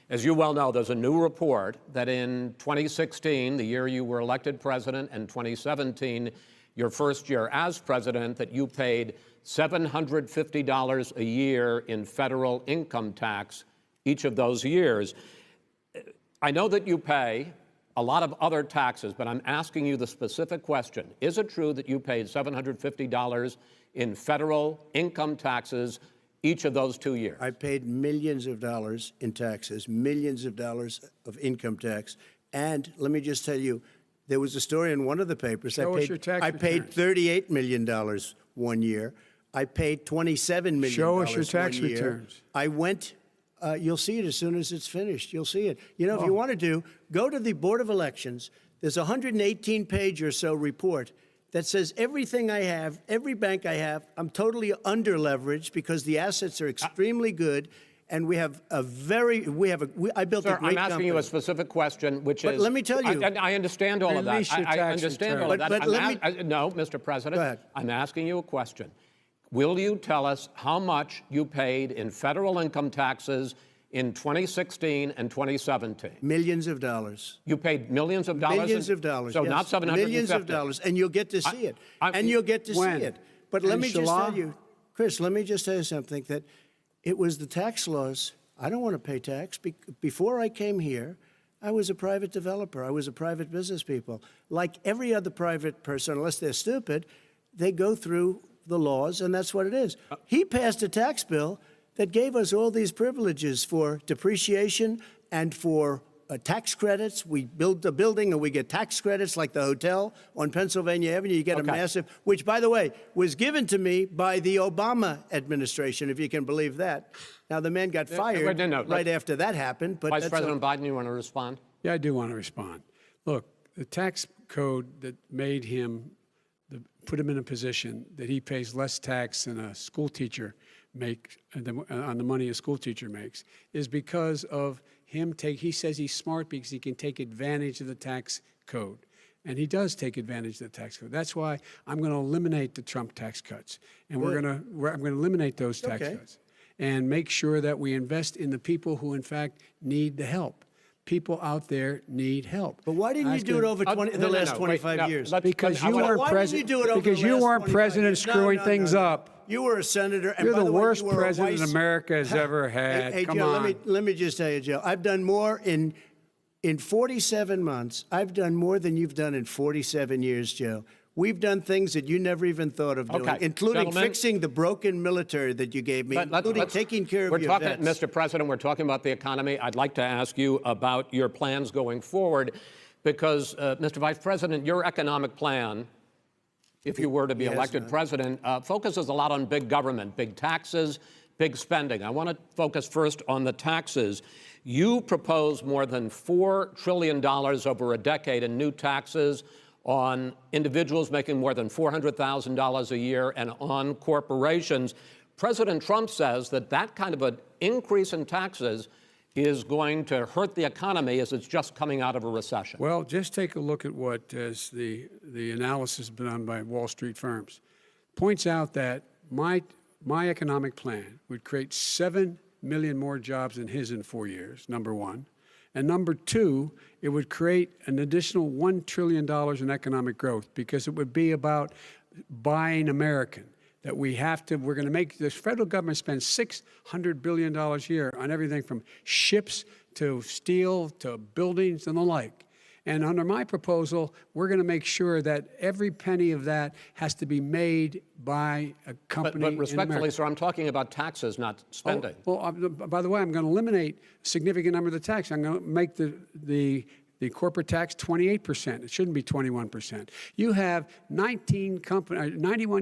as you well know, there's a new report that in 2016, the year you were elected president, and 2017, your first year as president, that you paid $750 a year in federal income tax each of those years. I know that you pay a lot of other taxes, but I'm asking you the specific question. Is it true that you paid $750 in federal income taxes each of those 2 years? I paid millions of dollars in taxes, millions of dollars of income tax. And let me just tell you, there was a story in one of the papers. I paid $38 million 1 year. I paid $27 million. Show us your tax returns. I went... you'll see it as soon as it's finished. You'll see it. You know, if you want to go to the Board of Elections. There's a 118-page or so report that says everything I have, every bank I have, I'm totally under-leveraged because the assets are extremely good, and we have a very, I built a great company. I'm asking you a specific question, which is... But let me tell you... I understand all of that. I understand all of that. No, Mr. President. Go ahead. I'm asking you a question. Will you tell us how much you paid in federal income taxes in 2016 and 2017? Millions of dollars. You paid millions of dollars? Millions of dollars, So yes. not 750? Millions of dollars, and you'll get to see it. And you'll get to see it. But let me just tell you, Chris, let me just tell you something, that it was the tax laws. I don't want to pay tax. Before I came here, I was a private developer. I was a private business people. Like every other private person, unless they're stupid, they go through the laws, and that's what it is. He passed a tax bill that gave us all these privileges for depreciation and for tax credits. We build a building and we get tax credits like the hotel on Pennsylvania Avenue. You get a massive, which, by the way, was given to me by the Obama administration, if you can believe that. Now, the man got fired right after that happened. But Vice President Biden, you want to respond? Yeah, I do want to respond. Look, the tax code that made him, put him in a position that he pays less tax than a school teacher makes on the money a school teacher makes is because of him he says he's smart because he can take advantage of the tax code. And he does take advantage of the tax code. That's why I'm going to eliminate the Trump tax cuts. And I'm going to eliminate those tax cuts and make sure that we invest in the people who, in fact, need the help. People out there need help. But why didn't you do it over the last 25 years? Because you weren't president. Because you weren't president screwing things up. You were a senator. And You're by the way, worst you were president America has ever had. Hey, Come Joe, on. let me just tell you, Joe. I've done more in 47 months. I've done more than you've done in 47 years, Joe. We've done things that you never even thought of doing, including fixing the broken military that you gave me, including taking care of your vets. Mr. President, we're talking about the economy. I'd like to ask you about your plans going forward because, Mr. Vice President, your economic plan, if you were to be elected president, focuses a lot on big government, big taxes, big spending. I want to focus first on the taxes. You propose more than $4 trillion over a decade in new taxes on individuals making more than $400,000 a year and on corporations. President Trump says that that kind of an increase in taxes is going to hurt the economy as it's just coming out of a recession. Well, just take a look at what the analysis done by Wall Street firms. Points out that my economic plan would create 7 million more jobs than his in 4 years, number one. And number two, it would create an additional $1 trillion in economic growth because it would be about buying American. That we're going to make this federal government spend $600 billion a year on everything from ships to steel to buildings and the like. And under my proposal, we're going to make sure that every penny of that has to be made by a company But respectfully, sir, I'm talking about taxes, not spending. By the way, I'm going to eliminate a significant number of the tax. I'm going to make the corporate tax 28%. It shouldn't be 21%. You have 91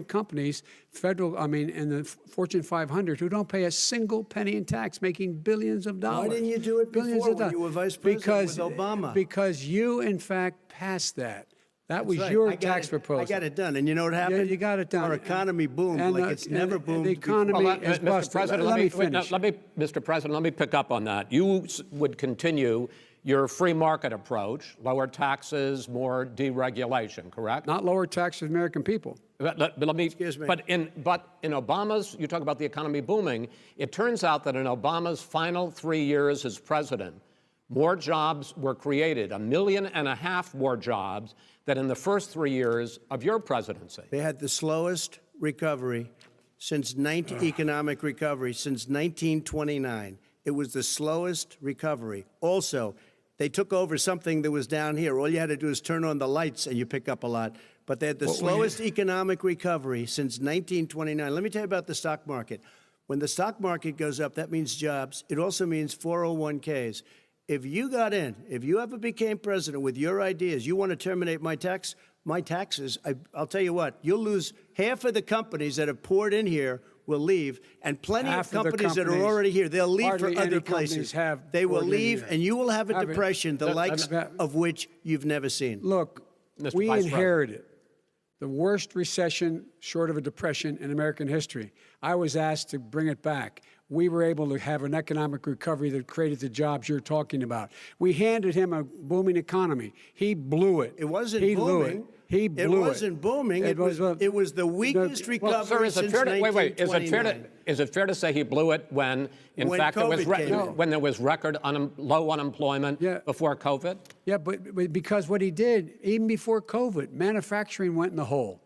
companies, in the Fortune 500 who don't pay a single penny in tax, making billions of dollars. Why didn't you do it before when you were vice president with Obama? Because you, in fact, passed that. That was your tax proposal. I got it done. And you know what happened? Yeah, you got it done. Our economy boomed like it's never boomed the economy is busted. Let me finish. Mr. President, let me pick up on that. You would continue your free market approach, lower taxes, more deregulation, correct? Not lower taxes for American people. But let me. Excuse me. But in Obama's, you talk about the economy booming. It turns out that in Obama's final 3 years as president, more jobs were created, 1.5 million more jobs than in the first 3 years of your presidency. They had the slowest recovery economic recovery since 1929. It was the slowest recovery. Also, they took over something that was down here. All you had to do is turn on the lights and you pick up a lot. But they had the slowest economic recovery since 1929. Let me tell you about the stock market. When the stock market goes up, that means jobs. It also means 401ks. If you got in, if you ever became president with your ideas, you want to terminate my taxes, I'll tell you what, you'll lose half of the companies that have poured in here will leave, and plenty of companies that are already here, they'll leave for other places. They will leave, and you will have a depression, the likes of which you've never seen. Look, we inherited the worst recession short of a depression in American history. I was asked to bring it back. We were able to have an economic recovery that created the jobs you're talking about. We handed him a booming economy. He blew it. It wasn't booming. Blew it. He blew it. It wasn't booming. It was the weakest recovery since 1929. Is it fair to say he blew it when fact, when there was record low unemployment before COVID? Yeah, but because what he did, even before COVID, manufacturing went in the hole.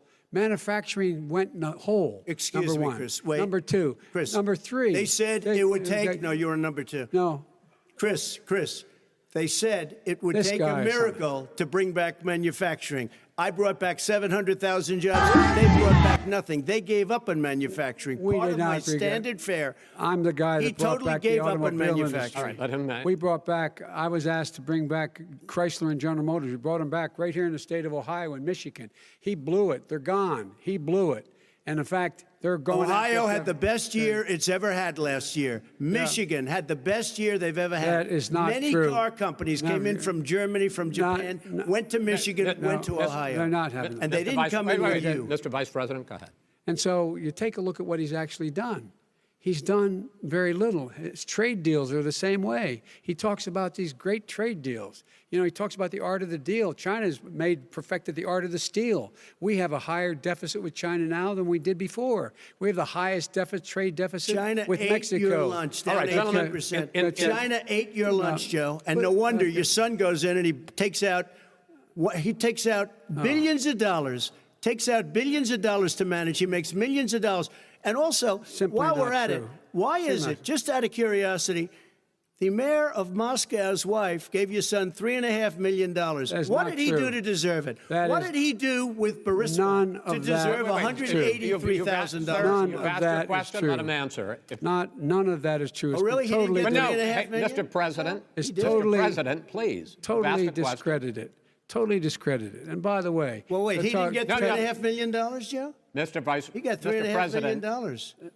Excuse number me, one. Chris. Wait. Number two. Chris. Number three. They said it would take. No, you're on number two. No. Chris. They said it would This take a guy is miracle to bring back manufacturing. I brought back 700,000 jobs. They brought back nothing. They gave up on manufacturing. We Part did of my not agree. standard fare. I'm the guy that He brought totally back gave the up on automobile manufacturing. industry. All right, let him. We brought back, I was asked to bring back Chrysler and General Motors. We brought them back right here in the state of Ohio and Michigan. He blew it. They're gone. He blew it. And in fact, they're going Ohio after had the best year it's ever had last year. Michigan had the best year they've ever had. That is not Many true. car companies came in from Germany, from Japan, went to Michigan, went to Ohio. They're not having And they Mr. didn't Vice- come wait, in wait, with you. Mr. Vice President, go ahead. And so you take a look at what he's actually done. He's done very little. His trade deals are the same way. He talks about these great trade deals. You know, he talks about the art of the deal. China's perfected the art of the steal. We have a higher deficit with China now than we did before. We have the highest trade deficit China with ate Mexico. your lunch, down All right, gentlemen, 18%. China ate your lunch, Joe, and no wonder your son goes in and he takes out billions of dollars, to manage. He makes millions of dollars. And also, Simply while not we're at it, true. why is it, just out of curiosity, the mayor of Moscow's wife gave your son $3.5 million. That's What not did he true. do to deserve it? That What is did he do with Burisma none to of that- deserve Wait, $183,000? None You've of asked that your is question, true. let him answer. None of that is true. It's Oh, really? been He didn't totally get But no, $3.5 hey, million? Mr. President, It's Mr. totally- President, please. totally ask a question. discredited. Totally discredited. And by the way, Well, wait, he didn't get No, no. $3.5 million, Joe? Mr. Vice, He got Mr. $3.5 million. President,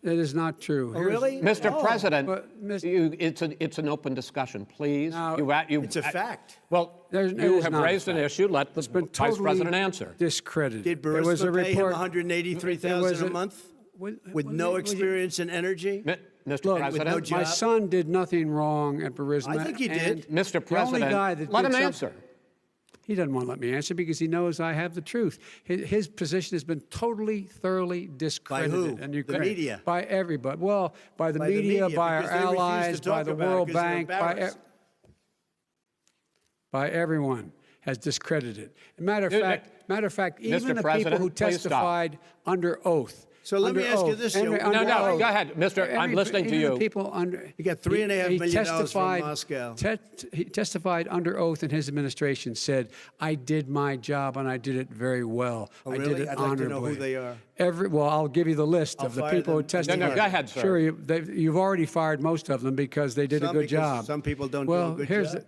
that is not true. Oh, Here's- really? Mr. Oh. President, But, Mr. it's an open discussion, please. Now, It's a fact. Well, It you is have not a raised an fact. issue. Let the It's been Vice totally President answer. discredited. Did There was a Burisma pay him report. $183,000 a month with no experience in energy? Mr. Look, President, no job. My son did nothing wrong at Burisma. I think he and did. Mr. the only President, guy that let did him something- answer. He doesn't want to let me answer because he knows I have the truth. His position has been totally, thoroughly discredited. who? And The media? By everybody. Well, by the media, by our because they refuse to allies, by talk the about it World because they're Bank, embarrassed. by everyone has discredited. Matter of fact, even Mr. the people President, who please stop. testified under oath. So let me under ask you oath, this, under- Joe. under No, oath. go ahead, Mr. I'm listening to Even you. the people under. He got $3.5 million from testified- Moscow. He testified under oath in his administration, said, I did my job and I did it very well. Oh, I really? did it I'd like to know honorably. who they are. Well, I'll give you the list I'll of the fire people who them. testified. No, go ahead, sir. Sure, you've already fired most of them because they did a Some good because job. some people don't do well, a good here's job.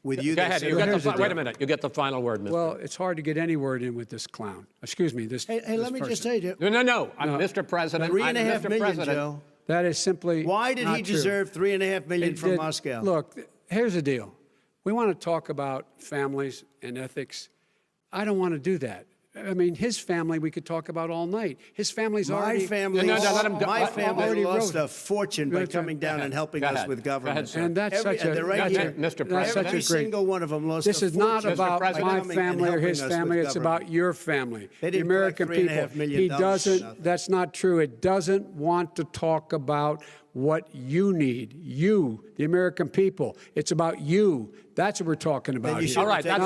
With you, Go they ahead. say You get here's the wait a deal. minute. You get the final word, Mr. Well, it's hard to get any word in with this clown. Excuse me, this. Hey, this let me just person. tell you. No. Mr. President. $3.5 Mr. million, President, Joe. That is simply. Why did not he true. deserve $3.5 million It from did- Moscow? Look, here's the deal. We want to talk about families and ethics. I don't want to do that. I mean, his family we could talk about all night. His family's My already. family, No, let him go. my family already lost wrote- a fortune by Go coming down ahead. and helping Go us ahead. with Go ahead, government. sir. And that's Every- such a. they're right that's here. Mr. That's President. such Every a great. single one of them lost This a is not fortune about by President. my coming and family or helping his us family. with It's government. about your family, They the didn't American collect $3.5 people. million He for doesn't. nothing. That's not true. It doesn't want to talk about what you need. You, the American people. It's about you. That's what we're talking about. you here. should All right, Not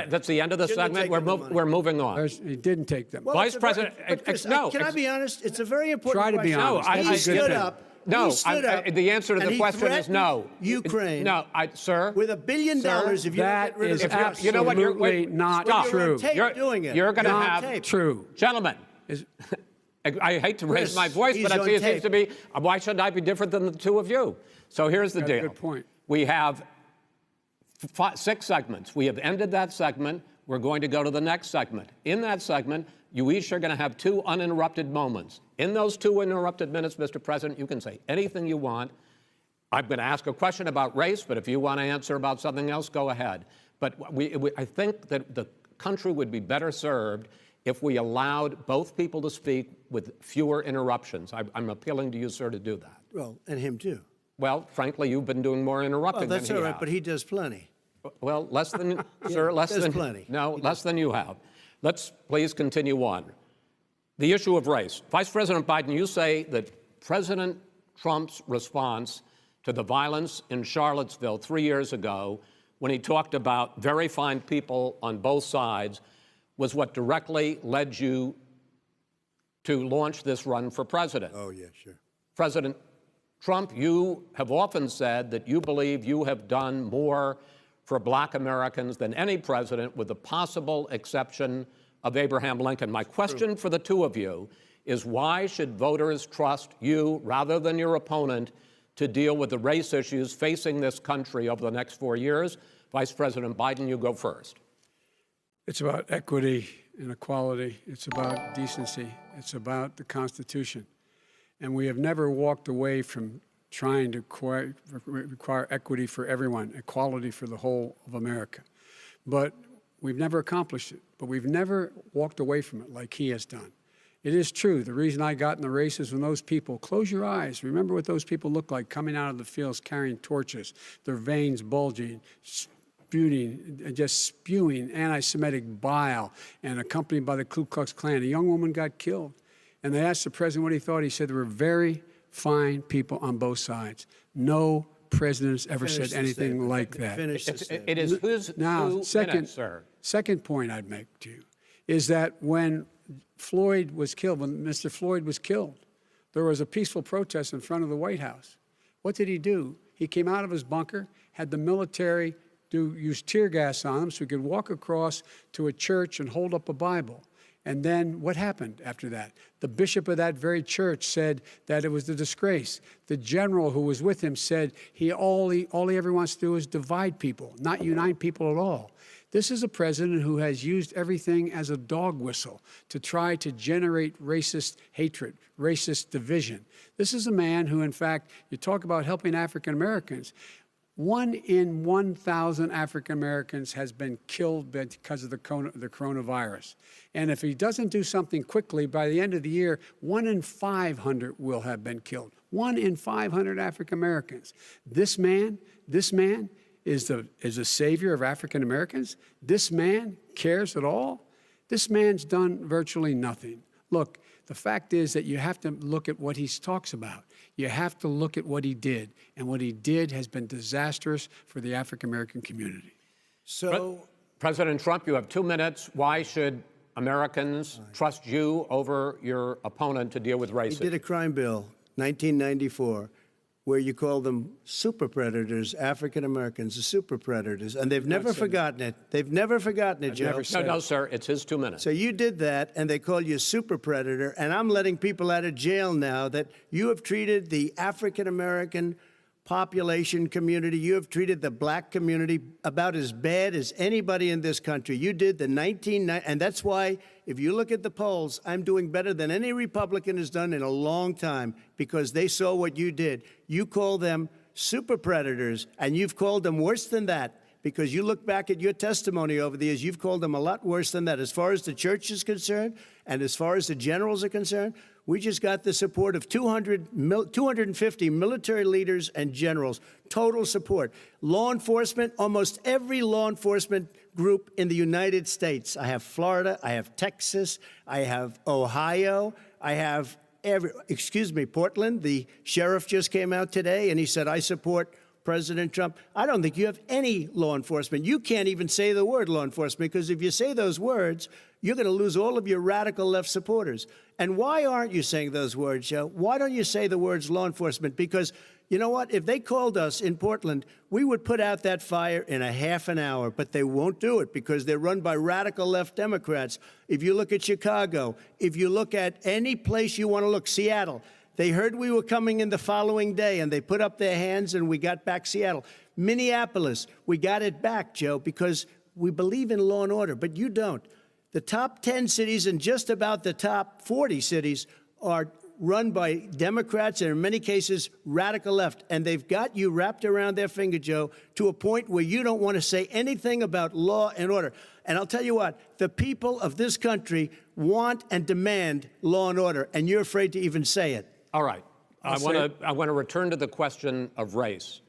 that's the end of the Shouldn't have segment. taken the money. We're moving on. He didn't take them. Well, Vice it's a very- President, but Chris, no, can I be honest? It's a very important Try to be question. honest. No, He I- stood I- up. No, he stood up. the answer to and the he question is no. threatened Ukraine. No, sir. With $1 billion, if you don't That get rid of is the press. you know what, you're- absolutely wait, not stop. You're on true. tape doing it. You're going to You're on have tape. True. Gentlemen. Is- I hate to raise Chris, my voice, he's but on it seems tape. to be, why should I be different than the two of you? So here's the Got a deal. good point. We have 6 segments. We have ended that segment. We're going to go to the next segment. In that segment, you each are going to have 2 uninterrupted moments. In those 2 uninterrupted minutes, Mr. President, you can say anything you want. I'm going to ask a question about race, but if you want to answer about something else, go ahead. But I think that the country would be better served if we allowed both people to speak with fewer interruptions. I'm appealing to you, sir, to do that. Well, and him too. Well, frankly, you've been doing more interrupting Well, that's than he all right, has. but he does plenty. Well, less than, sir, less there's than. plenty. No, less than you have. Let's please continue on. The issue of race. Vice President Biden, you say that President Trump's response to the violence in Charlottesville 3 years ago, when he talked about very fine people on both sides, was what directly led you to launch this run for president. Oh, yeah, sure. President Trump, you have often said that you believe you have done more for black Americans than any president, with the possible exception of Abraham Lincoln. My question for the two of you is, why should voters trust you rather than your opponent to deal with the race issues facing this country over the next 4 years? Vice President Biden, you go first. It's about equity and equality. It's about decency. It's about the Constitution. And we have never walked away from trying to require equity for everyone, equality for the whole of America. But we've never accomplished it. But we've never walked away from it like he has done. It is true. The reason I got in the race is when those people, close your eyes, remember what those people look like coming out of the fields carrying torches, their veins bulging, just spewing anti-Semitic bile, and accompanied by the Ku Klux Klan. A young woman got killed. And they asked the president what he thought. He said there were very fine people on both sides. No president has ever said anything like that. It is who's now, 2 minutes, sir. Second point I'd make to you is that when Floyd was killed, when Mr. Floyd was killed, there was a peaceful protest in front of the White House. What did he do? He came out of his bunker, had the military use tear gas on him so he could walk across to a church and hold up a Bible. And then what happened after that? The bishop of that very church said that it was a disgrace. The general who was with him said all he ever wants to do is divide people, not unite people at all. This is a president who has used everything as a dog whistle to try to generate racist hatred, racist division. This is a man who, in fact, you talk about helping African Americans. 1 in 1,000 African Americans has been killed because of the coronavirus. And if he doesn't do something quickly, by the end of the year, 1 in 500 will have been killed. 1 in 500 African Americans. This man is the savior of African Americans. This man cares at all. This man's done virtually nothing. Look, the fact is that you have to look at what he talks about. You have to look at what he did. And what he did has been disastrous for the African American community. So, President Trump, you have 2 minutes. Why should Americans trust you over your opponent to deal with racism? he did a crime bill, 1994, where you call them super predators, African Americans, the super predators, and they've never forgotten it. They've never forgotten it, Joe. No, sir, it's his 2 minutes. So you did that, and they call you a super predator, and I'm letting people out of jail now that you have treated the African American population community, you have treated the black community about as bad as anybody in this country. You did the 1990, and that's why, if you look at the polls, I'm doing better than any Republican has done in a long time, because they saw what you did. You call them super predators, and you've called them worse than that, because you look back at your testimony over the years, you've called them a lot worse than that. As far as the church is concerned, and as far as the generals are concerned, we just got the support of 250 military leaders and generals, total support. Law enforcement, almost every law enforcement group in the United States. I have Florida, I have Texas, I have Ohio, I have Portland. The sheriff just came out today and he said, I support President Trump. I don't think you have any law enforcement. You can't even say the word law enforcement, because if you say those words, you're going to lose all of your radical left supporters. And why aren't you saying those words, Joe? Why don't you say the words law enforcement? Because you know what? If they called us in Portland, we would put out that fire in a half an hour, but they won't do it because they're run by radical left Democrats. If you look at Chicago, if you look at any place you want to look, Seattle, they heard we were coming in the following day, and they put up their hands, and we got back Seattle. Minneapolis, we got it back, Joe, because we believe in law and order, but you don't. The top 10 cities and just about the top 40 cities are run by Democrats and, in many cases, radical left. And they've got you wrapped around their finger, Joe, to a point where you don't want to say anything about law and order. And I'll tell you what, the people of this country want and demand law and order, and you're afraid to even say it. All right. I want to return to the question of race.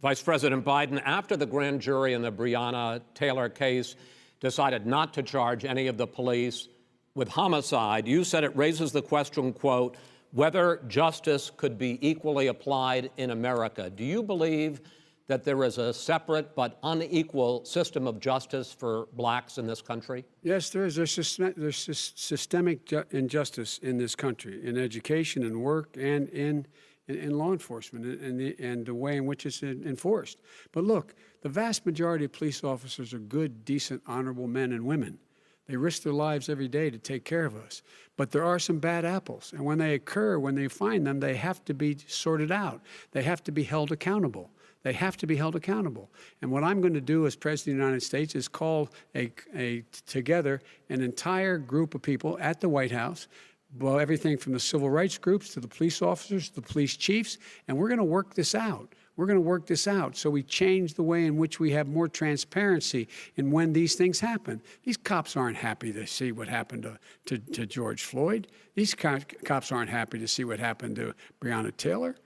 Vice President Biden, after the grand jury in the Breonna Taylor case decided not to charge any of the police with homicide, you said it raises the question, quote, whether justice could be equally applied in America. Do you believe that there is a separate but unequal system of justice for blacks in this country? Yes, there is. There's systemic injustice in this country, in education and work and in in law enforcement and the way in which it's enforced. But look, the vast majority of police officers are good, decent, honorable men and women. They risk their lives every day to take care of us. But there are some bad apples. And when they occur, when they find them, they have to be sorted out. They have to be held accountable. They have to be held accountable. And what I'm going to do as President of the United States is call together an entire group of people at the White House, well, everything from the civil rights groups to the police officers, to the police chiefs, and we're going to work this out. We're going to work this out so we change the way in which we have more transparency in when these things happen. These cops aren't happy to see what happened to George Floyd. These cops aren't happy to see what happened to Breonna Taylor.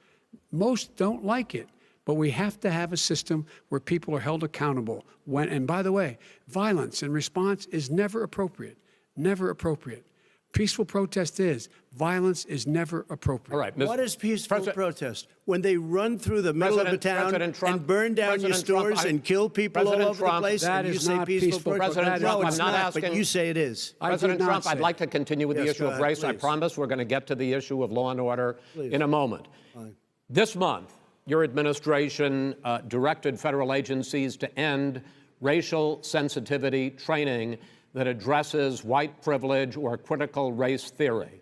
Most don't like it. But we have to have a system where people are held accountable. And by the way, violence in response is never appropriate. Never appropriate. Peaceful protest is. Violence is never appropriate. All right. What is peaceful protest? When they run through the middle of a town and burn down your stores and kill people all over the place, and you say peaceful protest? President Trump, No, it's I'm not not, asking. but you say it is. President Trump, I'd like to continue with the Yes, issue go of ahead, race. I please. promise we're going to get to the issue of law and order in a moment. This month, your administration directed federal agencies to end racial sensitivity training that addresses white privilege or critical race theory.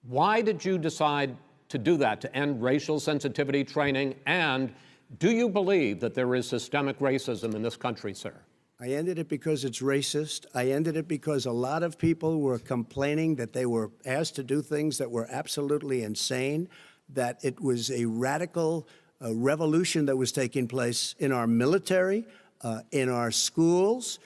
Why did you decide to do that, to end racial sensitivity training? And do you believe that there is systemic racism in this country, sir? I ended it because it's racist. I ended it because a lot of people were complaining that they were asked to do things that were absolutely insane, that it was a radical revolution that was taking place in our military, in our schools,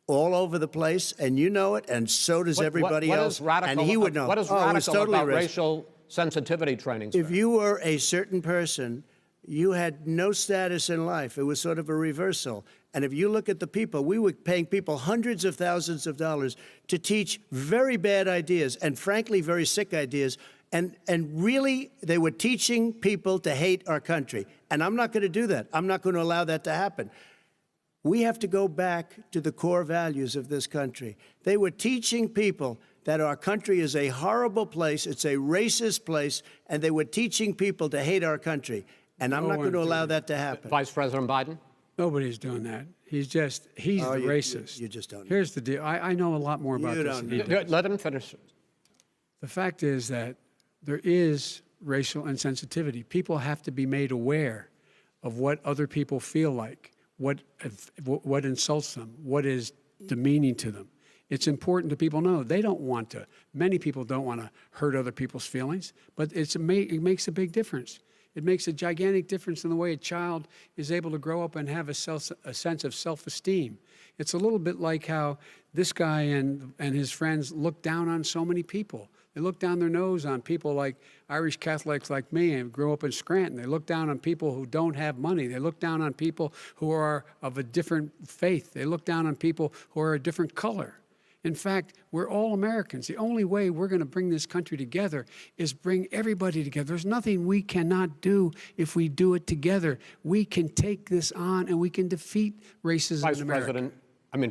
all over the place, and you know it, and so does everybody else. And he would know. What is radical about racial sensitivity training, sir? If you were a certain person, you had no status in life. It was sort of a reversal. And if you look at the people, we were paying people hundreds of thousands of dollars to teach very bad ideas and, frankly, very sick ideas. And really, they were teaching people to hate our country. And I'm not going to do that. I'm not going to allow that to happen. We have to go back to the core values of this country. They were teaching people that our country is a horrible place, it's a racist place, and they were teaching people to hate our country. And I'm not going to allow that to happen. Vice President Biden? Nobody's doing that. He's the racist. You just don't know. Here's the deal. I know a lot more about this than he does. Let him finish. The fact is that there is racial insensitivity. People have to be made aware of what other people feel like, what insults them, what is demeaning to them. It's important to people know. They don't want to. Many people don't want to hurt other people's feelings, but it makes a big difference. It makes a gigantic difference in the way a child is able to grow up and have a sense of self-esteem. It's a little bit like how this guy and his friends look down on so many people. They look down their nose on people like Irish Catholics like me and grew up in Scranton. They look down on people who don't have money. They look down on people who are of a different faith. They look down on people who are a different color. In fact, we're all Americans. The only way we're going to bring this country together is bring everybody together. There's nothing we cannot do if we do it together. We can take this on and we can defeat racism in America.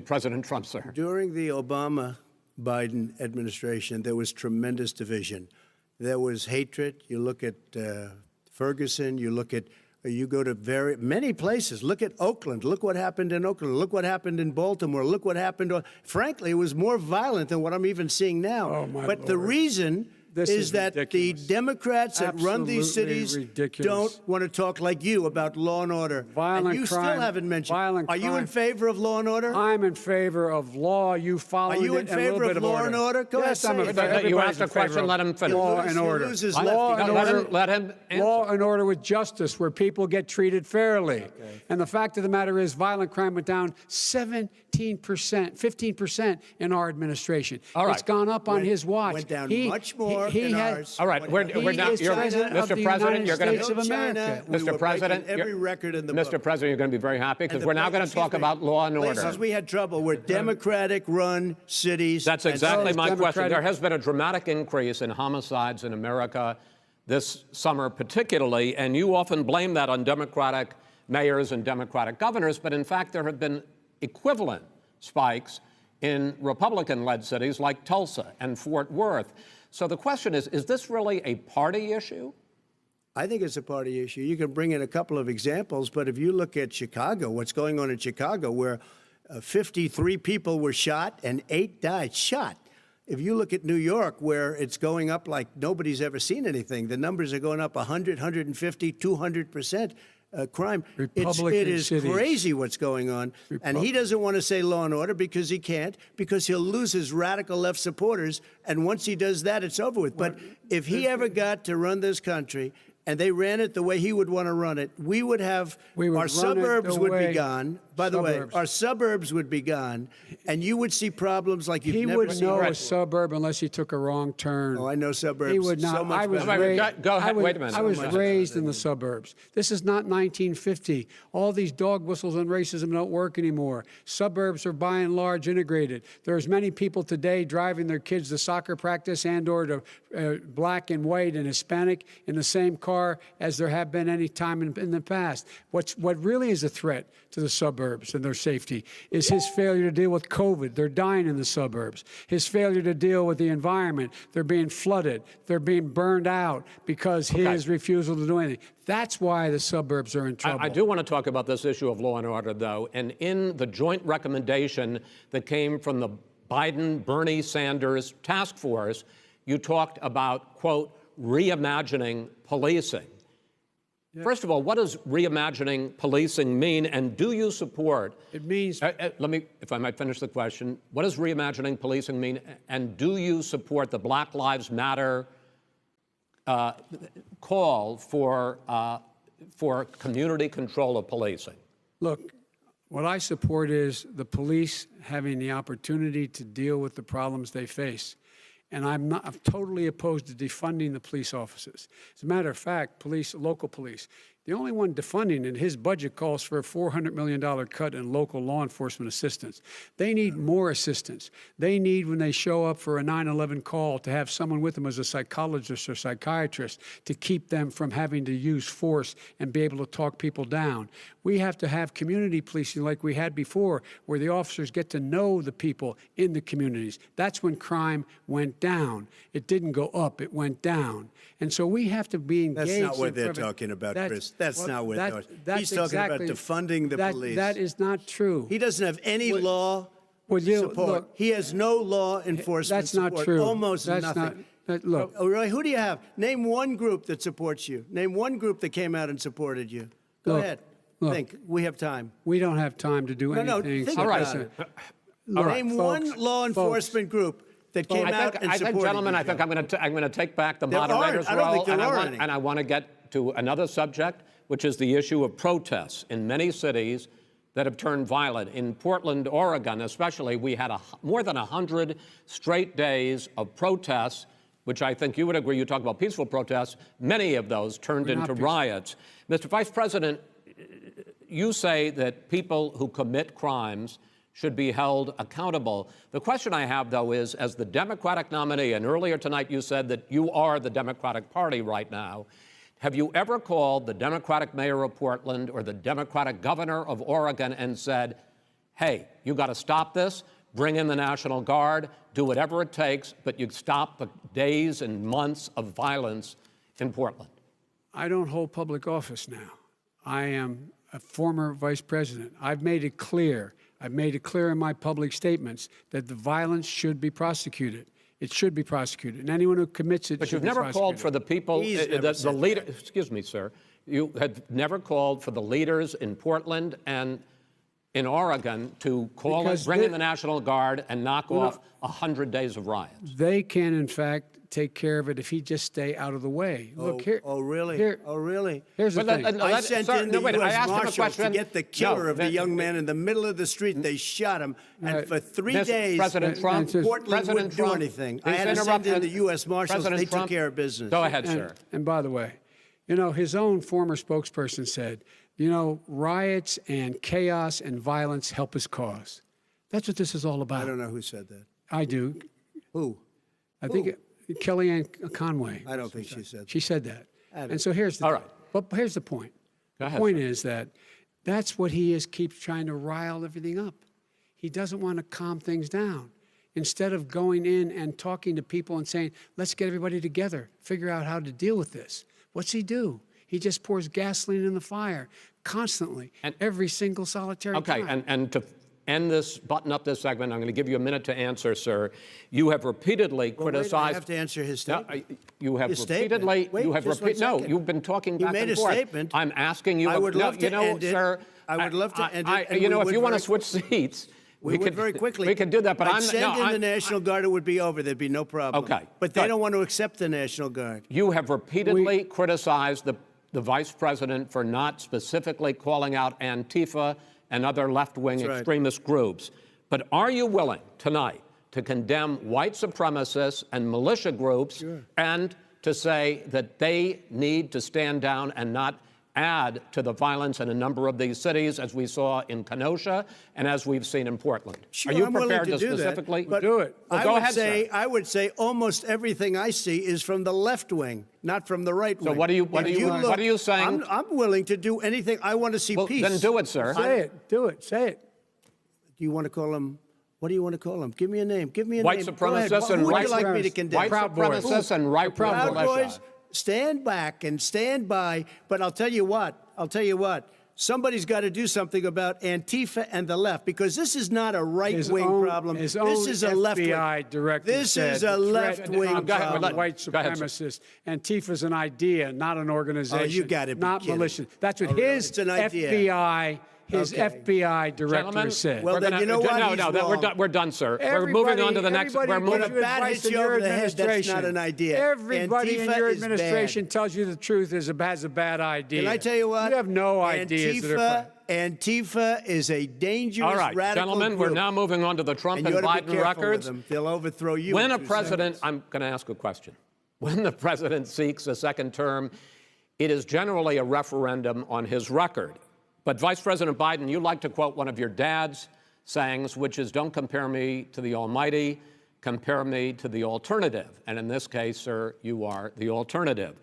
President Trump, sir. During the Obama-Biden administration, there was tremendous division. There was hatred. You look at Ferguson, you go to many places. Look at Oakland. Look what happened in Oakland. Look what happened in Baltimore. Look what happened. Frankly, it was more violent than what I'm even seeing now. Oh, my but Lord. The reason is that ridiculous. the Democrats that run these Absolutely cities ridiculous. don't want to talk like you about law and order. Violent and you crime, still haven't mentioned. violent Are you in crime. favor of law and order? I'm in favor of law. You follow it. Are you in favor of law and order? Go yes, ahead, I'm say in it. favor. You Everybody's asked a in favor question, of let him finish. Law He and order. loses Law lefty. and No, order. Let him answer. Law and order with justice, where people get treated fairly. Okay. And the fact of the matter is, violent crime went down 15% in our administration. All right. It's gone up on his watch. Went down much more in ours. All right, we're now. He is president of the President, you're going United to. States of America. Mr. President, every record in the Mr. book. President, you're going to be very happy because And the we're now going to talk about law and order. Places we had trouble were Democratic-run cities. That's and exactly so- my question. Democratic- There has been a dramatic increase in homicides in America this summer particularly, and you often blame that on Democratic mayors and Democratic governors, but in fact there have been equivalent spikes in Republican-led cities like Tulsa and Fort Worth. So the question is this really a party issue? I think it's a party issue. You can bring in a couple of examples, but if you look at Chicago, what's going on in Chicago, where 53 people were shot and 8 died, shot. If you look at New York, where it's going up like nobody's ever seen anything, the numbers are going up 100, 150, 200%. Crime. It is crazy what's going on. And he doesn't want to say law and order because he can't, because he'll lose his radical left supporters. And once he does that, it's over with. But if he ever got to run this country and they ran it the way he would want to run it, we would have our suburbs would be gone. By the way, our suburbs would be gone, and you would see problems like you've never seen. He would know a suburb unless he took a wrong turn. Oh, I know suburbs. He would not. So much Go ahead. Wait a minute. I was raised in the suburbs. This is not 1950. All these dog whistles and racism don't work anymore. Suburbs are by and large integrated. There's many people today driving their kids to soccer practice and/or to black and white and Hispanic in the same car as there have been any time in the past. What really is a threat to the suburbs and their safety is his failure to deal with COVID. They're dying in the suburbs. His failure to deal with the environment. They're being flooded. They're being burned out because his refusal to do anything. That's why the suburbs are in trouble. I do want to talk about this issue of law and order, though. And in the joint recommendation that came from the Biden-Bernie Sanders task force, you talked about, quote, reimagining policing. Yeah. First of all, what does reimagining policing mean, and do you support? It means. Let me, if I might finish the question. What does reimagining policing mean, and do you support the Black Lives Matter call for community control of policing? Look, what I support is the police having the opportunity to deal with the problems they face. And I'm totally opposed to defunding the police officers. As a matter of fact, local police, the only one defunding it, his budget calls for a $400 million cut in local law enforcement assistance. They need more assistance. They need, when they show up for a 9/11 call, to have someone with them as a psychologist or psychiatrist to keep them from having to use force and be able to talk people down. We have to have community policing like we had before, where the officers get to know the people in the communities. That's when crime went down. It didn't go up, it went down. And so we have to be engaged. That's not what they're talking about, Chris. That's not what they're talking about. He's talking about defunding the police. That is not true. He doesn't have any law support. Look, he has no law enforcement support. That's not true. Almost nothing. Look. Oh, really? Who do you have? Name one group that supports you. Name one group that came out and supported you. Go ahead. Look, think. We have time. We don't have time to do anything. No, think about it. Name one law enforcement group that came out and supported gentlemen, you. I think I'm going to take back the moderator's role. I don't think there are any. And I want to get to another subject, which is the issue of protests in many cities that have turned violent. In Portland, Oregon, especially, we had more than 100 straight days of protests, which I think you would agree. You talk about peaceful protests. Many of those turned into riots. Mr. Vice President, you say that people who commit crimes should be held accountable. The question I have, though, is, as the Democratic nominee, and earlier tonight you said that you are the Democratic Party right now, have you ever called the Democratic mayor of Portland or the Democratic governor of Oregon and said, hey, you got to stop this, bring in the National Guard, do whatever it takes, but you stop the days and months of violence in Portland? I don't hold public office now. I am a former vice president. I've made it clear in my public statements that the violence should be prosecuted. It should be prosecuted, and anyone who commits it. But you've never called for the people, the leader. Excuse me, sir. You had never called for the leaders in Portland and in Oregon to bring in the National Guard and knock off 100 days of riots. They can, in fact, take care of it if he just stay out of the way. Look here. Oh, really? Really? Here's the thing. I sent in the U.S. Marshals to get the killer of the young man in the middle of the street. They shot him, and for 3 days, President Trump, Portland wouldn't do anything. I had to send in the U.S. Marshals. They took care of business. Go ahead, sir. And by the way, his own former spokesperson said, riots and chaos and violence help his cause. That's what this is all about. I don't know who said that. I do. Who? I think Kellyanne Conway. I don't think she said that. She said that. And so here's the all right. But here's the point. The point is that's what he keeps trying to rile everything up. He doesn't want to calm things down. Instead of going in and talking to people and saying, let's get everybody together, figure out how to deal with this. What's he do? He just pours gasoline in the fire constantly, And- every single solitary Okay, time. and to end this, button up this segment, I'm going to give you a minute to answer, sir. You have repeatedly Well, wait, criticized. I have to answer his No, statement. you have His repeatedly. statement. Wait, you have just one no. second. You've been talking He back made and a forth. statement. I'm asking you. I would no, love to you know, end it. sir. I would love to end it, and you we know, if would you want to very- switch seats, We would could very quickly. We could do that, but I'd I'm send no, in I- the National Guard. It would be over. There'd be no problem. Okay, but they good. don't want to accept the National Guard. You have repeatedly criticized the vice president for not specifically calling out Antifa and other left-wing That's right. extremist groups. But are you willing tonight to condemn white supremacists and militia groups and to say that they need to stand down and not add to the violence in a number of these cities, as we saw in Kenosha and as we've seen in Portland? Sure, Are you I'm willing prepared to do that, specifically but do it? Well, I go would ahead, say sir. I would say almost everything I see is from the left wing, not from the right wing. what are you- If what are you saying? I'm willing to do anything. I want to see Well, peace. then do it, sir. Say it. Do it. Say it. Do you want to call him? What do you want to call him? Give me a name. Give me a White name. Go ahead. supremacists and Who would white you like me to supremacists. condemn? White Proud Boys. supremacists and right-wing Proud militia. Boys, stand back and stand by. But I'll tell you what. Somebody's got to do something about Antifa and the left, because this is not a right-wing problem. His This own is a left-wing. FBI director This said is the a threat left-wing of Go ahead, problem. white Go ahead, sir. supremacists. Antifa's an idea, not an organization. Oh, you gotta be not kidding. militia. That's what Oh, really? his It's an idea. His Okay. FBI director Gentlemen, said. Well, we're then gonna- you know what? No, He's no, wrong. we're done, sir. We're moving on to the next. Everybody We're gives moving. When a you bat advice hits in you your over the head, that's not administration. an idea. Everybody in Antifa your is administration bad. tells you the truth has a bad idea. Can I tell you what? You have no ideas. that are Antifa is a dangerous All right, radical gentlemen, group. we're now moving on to the Trump and and you ought to be Biden careful records. with them. They'll overthrow you. When in a 2 president, seconds. I'm going to ask a question. When the president seeks a second term, it is generally a referendum on his record. But Vice President Biden, you like to quote one of your dad's sayings, which is, don't compare me to the Almighty, compare me to the alternative. And in this case, sir, you are the alternative.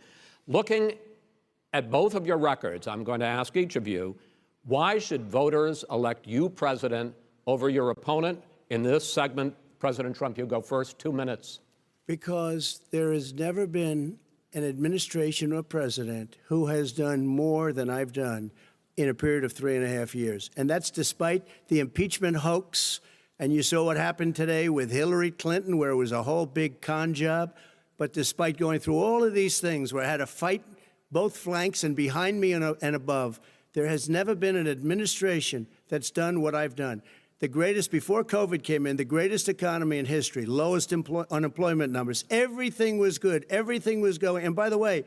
Looking at both of your records, I'm going to ask each of you, why should voters elect you president over your opponent? In this segment, President Trump, you go first, 2 minutes. Because there has never been an administration or president who has done more than I've done in a period of 3.5 years. And that's despite the impeachment hoax. And you saw what happened today with Hillary Clinton, where it was a whole big con job. But despite going through all of these things, where I had to fight both flanks and behind me and above, there has never been an administration that's done what I've done. The greatest, before COVID came in, the greatest economy in history, lowest unemployment numbers. Everything was good. Everything was going. And by the way,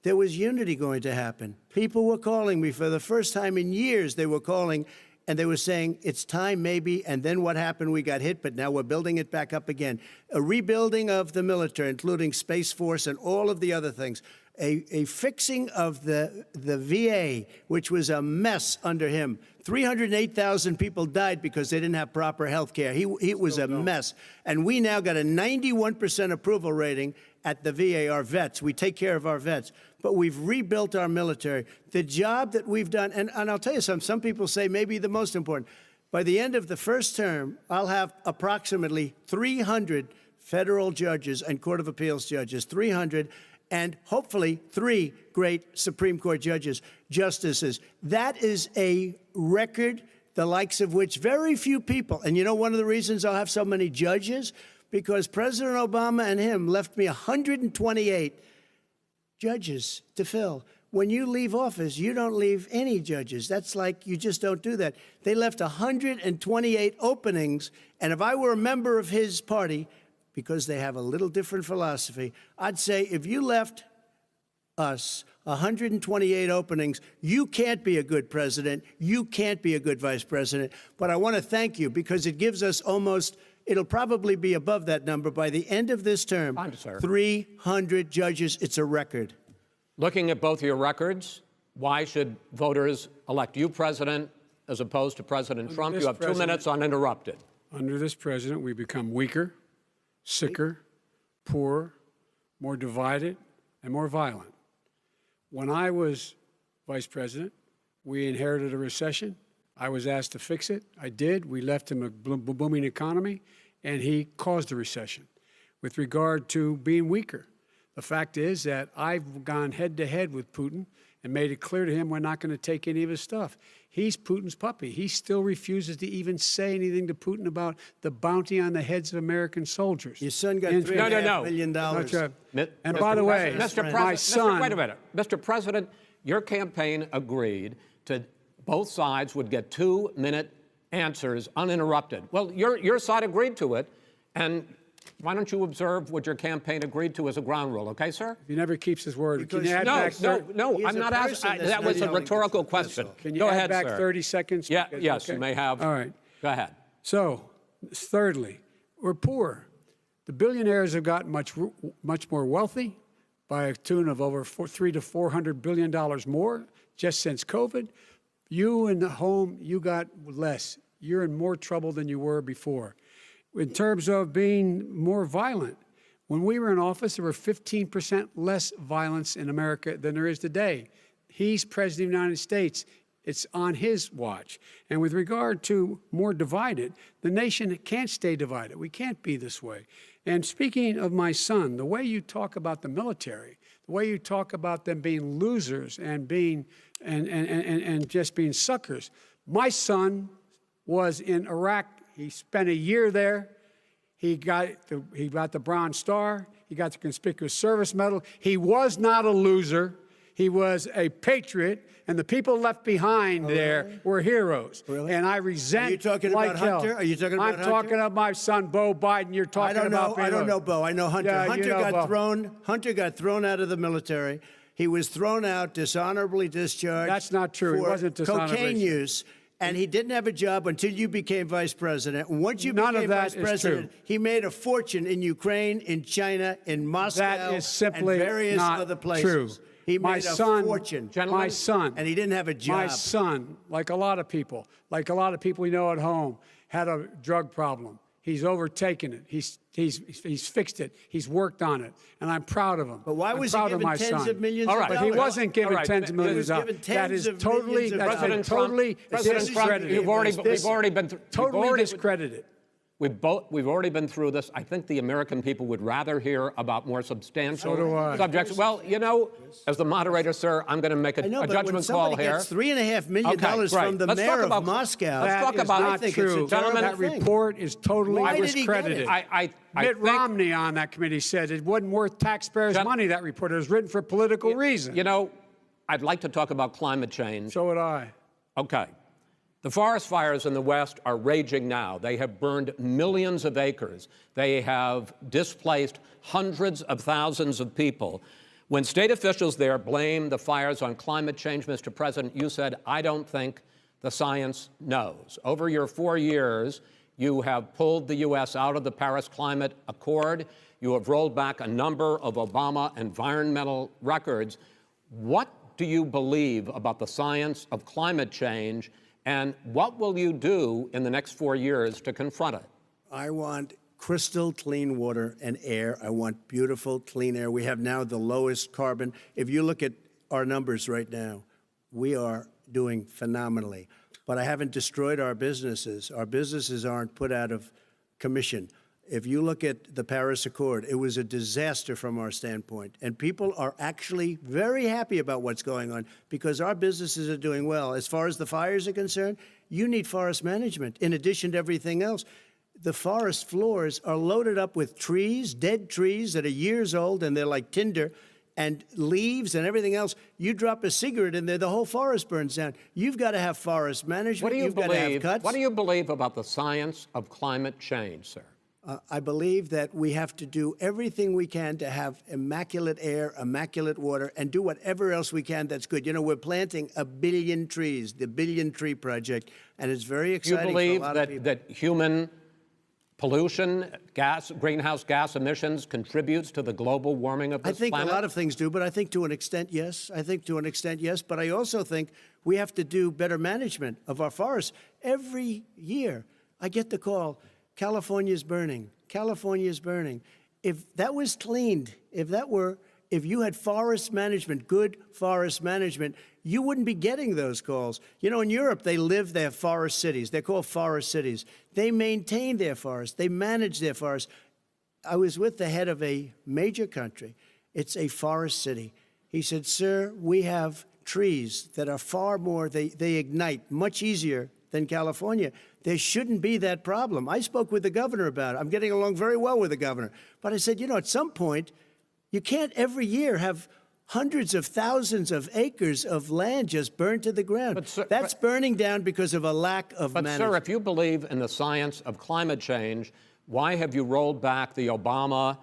there was unity going to happen. People were calling me for the first time in years. They were calling and they were saying, it's time maybe. And then what happened? We got hit, but now we're building it back up again. A rebuilding of the military, including Space Force and all of the other things. A fixing of the VA, which was a mess under him. 308,000 people died because they didn't have proper health care. It was a mess. And we now got a 91% approval rating at the VA, our vets. We take care of our vets. But we've rebuilt our military. The job that we've done, and I'll tell you something, some people say maybe the most important. By the end of the first term, I'll have approximately 300 federal judges and Court of Appeals judges, 300, and hopefully 3 great Supreme Court justices. That is a record, the likes of which very few people, and you know one of the reasons I'll have so many judges? Because President Obama and him left me 128 judges to fill. When you leave office, you don't leave any judges. That's like, you just don't do that. They left 128 openings, and if I were a member of his party, because they have a little different philosophy, I'd say if you left us 128 openings, you can't be a good president, you can't be a good vice president. But I want to thank you because it gives us almost, it'll probably be above that number by the end of this term. 300 judges, it's a record. Looking at both your records, why should voters elect you president as opposed to President Trump? You have 2 minutes uninterrupted. Under this president, we become weaker, sicker, poorer, more divided, and more violent. When I was vice president, we inherited a recession. I was asked to fix it. I did. We left him a booming economy, and he caused the recession. With regard to being weaker, the fact is that I've gone head-to-head with Putin and made it clear to him we're not going to take any of his stuff. He's Putin's puppy. He still refuses to even say anything to Putin about the bounty on the heads of American soldiers. Your son got $3.5 million. And by the way, my son... Wait a minute. Mr. President, your campaign agreed to both sides would get 2-minute answers uninterrupted. Well, your side agreed to it, and why don't you observe what your campaign agreed to as a ground rule, okay, sir? He never keeps his word. Can you add No, back no, I'm not asking. That was a rhetorical question. Can you Go add ahead, back sir. 30 seconds? Yeah, yes, Okay. you may have. All right. Go ahead. So, thirdly, we're poor. The billionaires have gotten much more wealthy by a tune of over $300 to $400 billion more just since COVID. You in the home, you got less. You're in more trouble than you were before. In terms of being more violent, when we were in office, there were 15% less violence in America than there is today. He's President of the United States. It's on his watch. And with regard to more divided, the nation can't stay divided. We can't be this way. And speaking of my son, the way you talk about the military, the way you talk about them being losers and being and just being suckers. My son was in Iraq. He spent a year there. He got the Bronze Star. He got the Conspicuous Service Medal. He was not a loser. He was a patriot, and the people left behind there were heroes. Really? And I resent. Are you talking like about hell. Hunter? Are you talking about Hunter? I'm talking about my son, Beau Biden. You're talking about. I don't know Beau. I know Hunter. Yeah, Hunter got thrown out of the military. He was thrown out, dishonorably discharged. That's not true. He wasn't dishonorably. Cocaine use. And he didn't have a job until you became vice president. And once you became vice president, he made a fortune in Ukraine, in China, in Moscow, that is simply and various not other places. True. He made a fortune. Gentlemen, my son, and he didn't have a job. My son, like a lot of people we know at home, had a drug problem. He's overtaken it. He's fixed it. He's worked on it, and I'm proud of him. But why was he given tens of millions of dollars? But he wasn't given tens of millions of dollars. That is totally discredited. We've already been totally discredited. We've already been through this. I think the American people would rather hear about more substantial subjects. Well, you know, as the moderator, sir, I'm going to make a judgment call here. Gets $3.5 million from the mayor of Moscow. Let's talk about not true. Gentlemen, that report is totally discredited. Mitt Romney on that committee said it wasn't worth taxpayers' money, that report. It was written for political reasons. You know, I'd like to talk about climate change. So would I. Okay. The forest fires in the West are raging now. They have burned millions of acres. They have displaced hundreds of thousands of people. When state officials there blame the fires on climate change, Mr. President, you said, I don't think the science knows. Over your 4 years, you have pulled the U.S. out of the Paris Climate Accord. You have rolled back a number of Obama environmental records. What do you believe about the science of climate change? And what will you do in the next 4 years to confront it? I want crystal clean water and air. I want beautiful, clean air. We have now the lowest carbon. If you look at our numbers right now, we are doing phenomenally. But I haven't destroyed our businesses. Our businesses aren't put out of commission. If you look at the Paris Accord, it was a disaster from our standpoint. And people are actually very happy about what's going on because our businesses are doing well. As far as the fires are concerned, you need forest management in addition to everything else. The forest floors are loaded up with trees, dead trees that are years old, and they're like tinder, and leaves and everything else. You drop a cigarette in there, the whole forest burns down. You've got to have forest management. What do you You've got to have cuts. What do you believe about the science of climate change, sir? I believe that we have to do everything we can to have immaculate air, immaculate water, and do whatever else we can that's good. You know, we're planting 1 billion trees, the Billion Tree Project, and it's very exciting for a lot of people. You believe that human pollution, greenhouse gas emissions contributes to the global warming of this planet? I think a lot of things do, but I think to an extent, yes. But I also think we have to do better management of our forests. Every year, I get the call, California's burning. California's burning. If that was cleaned, if you had forest management, good forest management, you wouldn't be getting those calls. You know, in Europe, they have forest cities. They're called forest cities. They maintain their forests. They manage their forests. I was with the head of a major country. It's a forest city. He said, sir, we have trees that are far more, they ignite much easier than California. There shouldn't be that problem. I spoke with the governor about it. I'm getting along very well with the governor. But I said, you know, at some point, you can't every year have hundreds of thousands of acres of land just burned to the ground. But, sir, that's burning down because of a lack of management. But, sir, if you believe in the science of climate change, why have you rolled back the Obama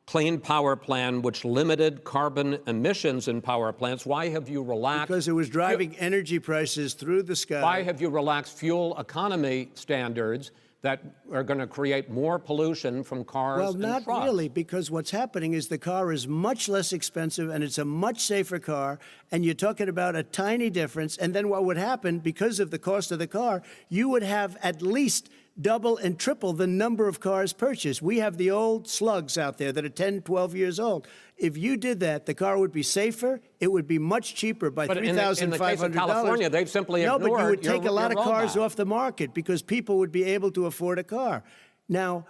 Clean Power Plan, which limited carbon emissions in power plants? Why have you relaxed? Because it was driving energy prices through the sky. Why have you relaxed fuel economy standards that are going to create more pollution from cars and trucks? Well, not really, because what's happening is the car is much less expensive and it's a much safer car, and you're talking about a tiny difference. And then what would happen, because of the cost of the car, you would have at least double and triple the number of cars purchased. We have the old slugs out there that are 10, 12 years old. If you did that, the car would be safer. It would be much cheaper by $3,500. In the case of California, they've simply ignored No, but you would take a lot of cars rollback off the market because people would be able to afford a car. Now,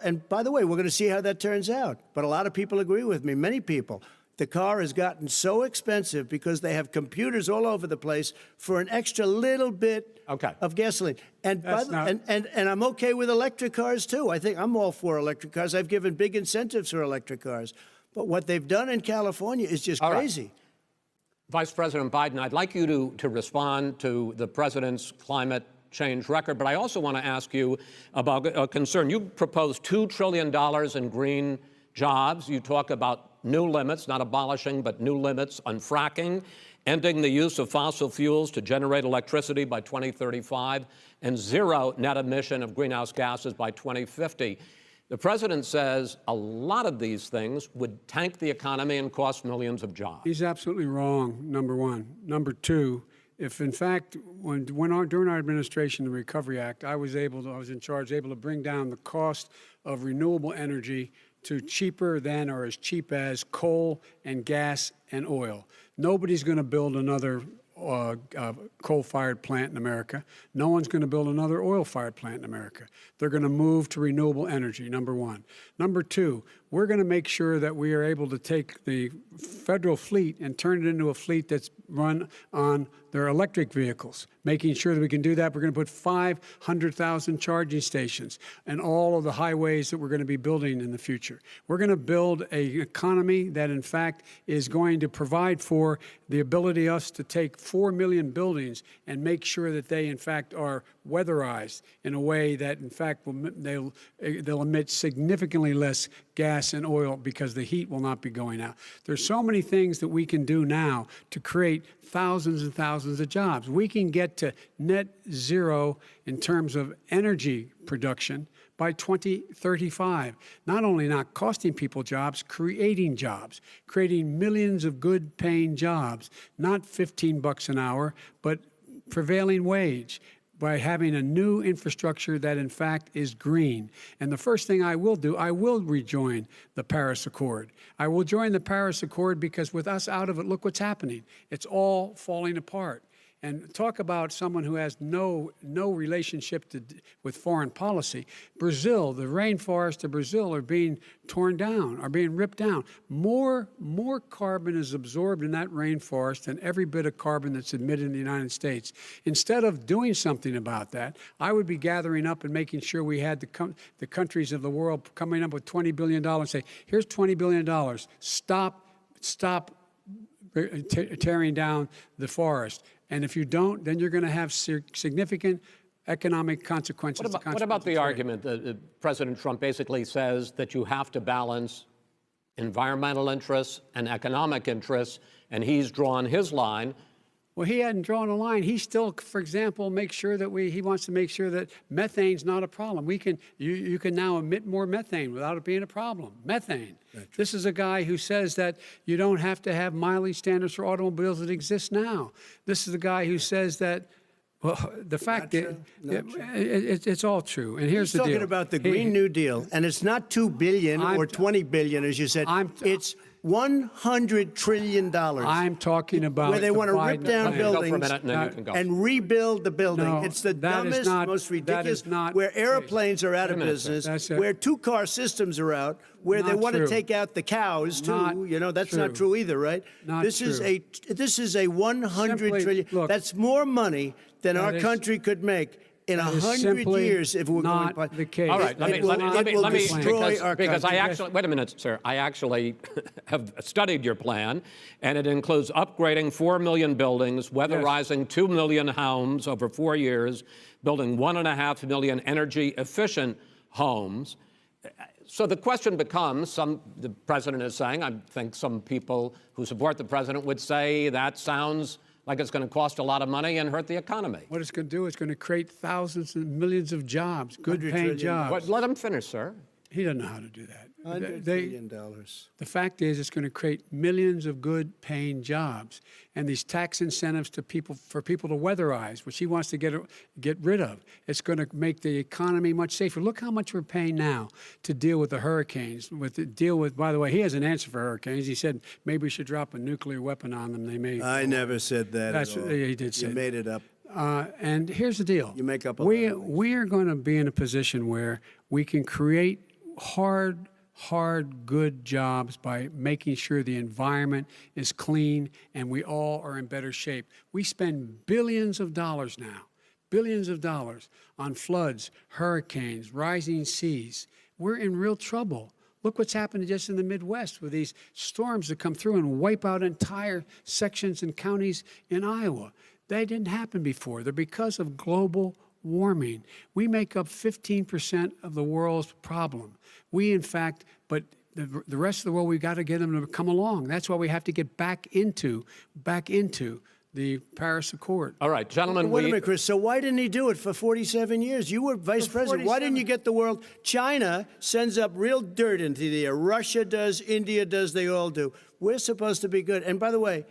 and by the way, we're going to see how that turns out. But a lot of people agree with me, many people. The car has gotten so expensive because they have computers all over the place for an extra little bit of gasoline. And, and I'm okay with electric cars, too. I think I'm all for electric cars. I've given big incentives for electric cars. But what they've done in California is just crazy. Right. Vice President Biden, I'd like you to respond to the president's climate change record, but I also want to ask you about a concern. You proposed $2 trillion in green jobs. You talk about new limits, not abolishing, but new limits on fracking, ending the use of fossil fuels to generate electricity by 2035, and zero net emission of greenhouse gases by 2050. The president says a lot of these things would tank the economy and cost millions of jobs. He's absolutely wrong, number one. Number two, if in fact, during our administration, the Recovery Act, I was in charge, able to bring down the cost of renewable energy to cheaper than or as cheap as coal and gas and oil. Nobody's going to build another coal-fired plant in America. No one's going to build another oil-fired plant in America. They're going to move to renewable energy, number one. Number two, we're going to make sure that we are able to take the federal fleet and turn it into a fleet that's run on their electric vehicles. Making sure that we can do that, we're going to put 500,000 charging stations and all of the highways that we're going to be building in the future. We're going to build an economy that, in fact, is going to provide for the ability us to take 4 million buildings and make sure that they, in fact, are weatherized in a way that, in fact, they'll emit significantly less gas and oil because the heat will not be going out. There's so many things that we can do now to create thousands and thousands of jobs. We can get to net zero in terms of energy production by 2035. Not only not costing people jobs, creating millions of good paying jobs, not $15 an hour, but prevailing wage, by having a new infrastructure that, in fact, is green. And the first thing I will do, I will rejoin the Paris Accord. I will join the Paris Accord because with us out of it, look what's happening. It's all falling apart. And talk about someone who has no relationship with foreign policy. Brazil, the rainforests of Brazil are being torn down, are being ripped down. More carbon is absorbed in that rainforest than every bit of carbon that's emitted in the United States. Instead of doing something about that, I would be gathering up and making sure we had the countries of the world coming up with $20 billion and say, here's $20 billion. Stop tearing down the forest. And if you don't, then you're going to have significant economic consequences. What about the argument that President Trump basically says that you have to balance environmental interests and economic interests, and he's drawn his line? Well, he hadn't drawn a line. He still, for example, makes sure that he wants to make sure that methane's not a problem. You can now emit more methane without it being a problem. Methane. This is a guy who says that you don't have to have mileage standards for automobiles that exist now. This is a guy who says that, well, the fact that it's all true. And here's the deal. He's talking about the Green New Deal, and it's not $2 billion or $20 billion, as you said. It's $100 trillion. I'm talking about where they the want to rip Biden down plan. Go for a buildings minute, and then you can go. and rebuild the building. No, It's the that is dumbest, not- most that ridiculous, is not where the case. airplanes are out of minute, sir. business, That's it. where two-car systems are out, where they Not want true. to take out the cows, too. Not That's true. not true either, right? Not this is true. this is a $100 Simply, trillion. look, That's more money than our is- country could make in that is 100 simply years if we're not going by. the case. All right, let It will me destroy our because I country. actually wait a minute, sir. I actually have studied your plan, and it includes upgrading 4 million buildings, weatherizing 2 million homes over 4 years, building 1.5 million energy-efficient homes. So the question becomes: the president is saying, I think some people who support the president would say that sounds like it's going to cost a lot of money and hurt the economy. What it's going to do is going to create thousands and millions of jobs, good-paying jobs. But let him finish, sir. He doesn't know how to do that. $100 They- billion. The fact is, it's going to create millions of good-paying jobs, and these tax incentives to people for people to weatherize, which he wants to get rid of. It's going to make the economy much safer. Look how much we're paying now to deal with the hurricanes. By the way, he has an answer for hurricanes. He said maybe we should drop a nuclear weapon on them. They may. I never said that That's at all. he did say. You made it up. And here's the deal. You make up a lot of things. We are going to be in a position where we can create hard, good jobs by making sure the environment is clean and we all are in better shape. We spend billions of dollars now, billions of dollars on floods, hurricanes, rising seas. We're in real trouble. Look what's happened just in the Midwest with these storms that come through and wipe out entire sections and counties in Iowa. They didn't happen before. They're because of global warming. We make up 15% of the world's problem. We, in fact, but the rest of the world, we've got to get them to come along. That's why we have to get back into the Paris Accord. All right, gentlemen. Wait a minute, Chris. So why didn't he do it for 47 years? You were vice president. Why didn't you get the world? China sends up real dirt into the air. Russia does. India does. They all do. We're supposed to be good. And by the way,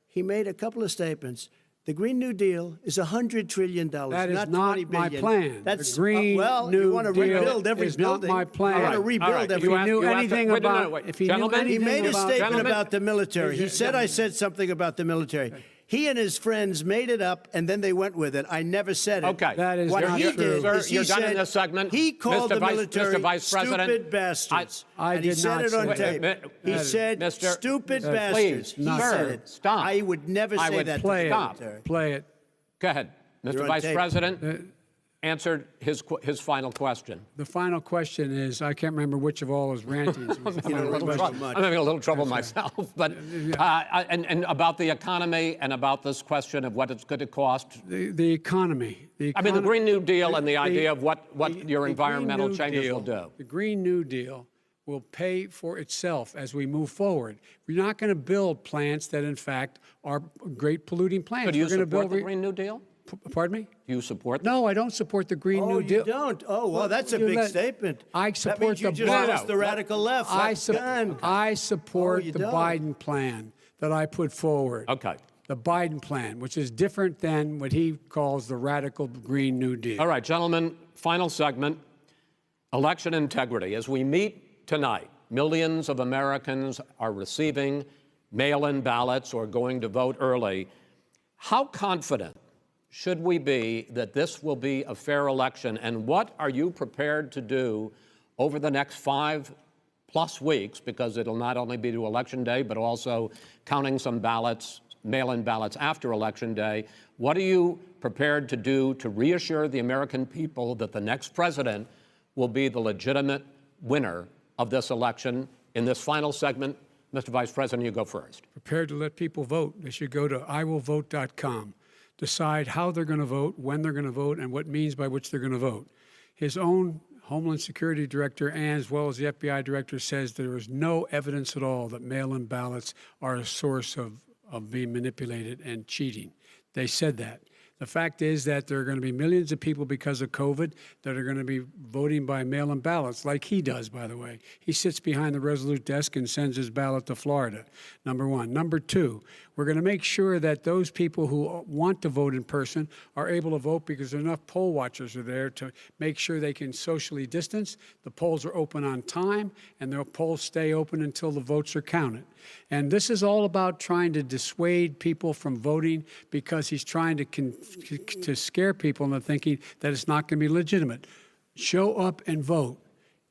he made a couple of statements. The Green New Deal is $100 trillion, That is not not $20 my billion. plan. That's the Green well, New you want to Deal rebuild every is building. not my plan. You want to All rebuild right. every. If he knew anything wait, about, wait. if he Gentlemen, knew He anything made a about, statement about the military. He said I said something about the military. He and his friends made it up, and then they went with it. I never said it. Okay. That is What not he true. did Sir, is he you're done said in this segment. he called Mr. the military Vice President, stupid bastards. I and he did said not it on say tape. that. He said Mr. stupid Please, bastards. He sir, said it. stop. I would never I say would that play to it. the Stop. military. Play it. Go ahead. You're Mr. on Vice tape. President answered his final question. The final question is, I can't remember which of all his rantings. I'm having a little trouble myself, but and about the economy and about this question of what it's going to cost. The economy. I mean, the Green New Deal and the idea of what your the environmental Green New changes Deal- will do. The Green New Deal will pay for itself as we move forward. We're not going to build plants that, in fact, are great polluting plants. So do you We're going to support build the Green New Deal? Pardon me? Do you support No, I don't support the Green Oh, New Deal. you don't? Oh, well, that's a big statement. I That support means you the just Biden. lost the radical left. I Done. support Oh, you the don't. Biden plan that I put forward. Okay. The Biden plan, which is different than what he calls the radical Green New Deal. All right, gentlemen, final segment, election integrity. As we meet tonight, millions of Americans are receiving mail-in ballots or going to vote early. How confident should we be that this will be a fair election, and what are you prepared to do over the next 5+ weeks, because it'll not only be to Election Day, but also counting some ballots, mail-in ballots after Election Day. What are you prepared to do to reassure the American people that the next president will be the legitimate winner of this election? In this final segment, Mr. Vice President, you go first. Prepared to let people vote. They should go to iwillvote.com, decide how they're going to vote, when they're going to vote, and what means by which they're going to vote. His own Homeland Security Director, and as well as the FBI Director, says there is no evidence at all that mail-in ballots are a source of being manipulated and cheating. They said that. The fact is that there are going to be millions of people because of COVID that are going to be voting by mail-in ballots, like he does, by the way. He sits behind the Resolute desk and sends his ballot to Florida, number one. Number two, we're going to make sure that those people who want to vote in person are able to vote because enough poll watchers are there to make sure they can socially distance. The polls are open on time, and the polls stay open until the votes are counted. And this is all about trying to dissuade people from voting because he's trying to scare people into thinking that it's not going to be legitimate. Show up and vote.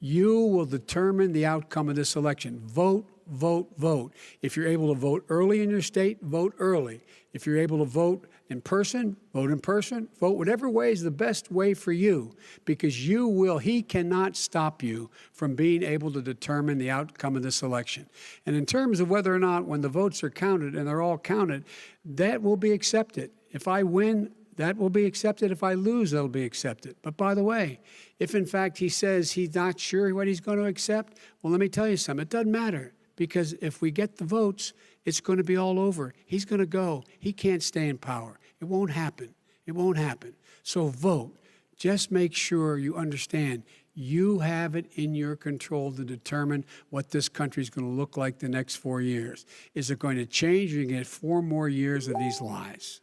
You will determine the outcome of this election. Vote, vote, vote. If you're able to vote early in your state, vote early. If you're able to vote in person, vote in person. Vote whatever way is the best way for you, because he cannot stop you from being able to determine the outcome of this election. And in terms of whether or not when the votes are counted, and they're all counted, that will be accepted. If I win, that will be accepted. If I lose, that'll be accepted. But by the way, if in fact he says he's not sure what he's going to accept, well, let me tell you something. It doesn't matter, because if we get the votes, it's going to be all over. He's going to go. He can't stay in power. It won't happen. It won't happen. So vote. Just make sure you understand you have it in your control to determine what this country is going to look like the next 4 years. Is it going to change, or you get 4 more years of these lies?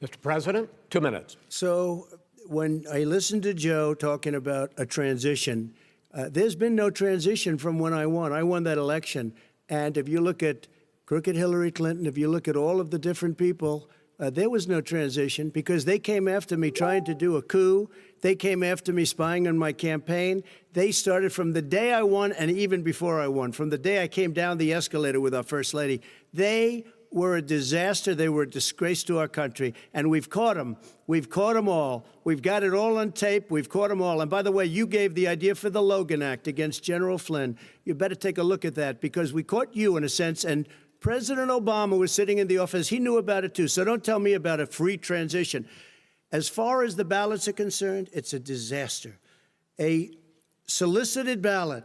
Mr. President, 2 minutes. So when I listened to Joe talking about a transition, there's been no transition from when I won. I won that election. And if you look at crooked Hillary Clinton, if you look at all of the different people, there was no transition, because they came after me trying to do a coup. They came after me spying on my campaign. They started from the day I won, and even before I won, from the day I came down the escalator with our First Lady. They were a disaster. They were a disgrace to our country. And we've caught them. We've caught them all. We've got it all on tape. We've caught them all. And by the way, you gave the idea for the Logan Act against General Flynn. You better take a look at that, because we caught you in a sense. And President Obama was sitting in the office. He knew about it too. So don't tell me about a free transition. As far as the ballots are concerned, it's a disaster. A solicited ballot,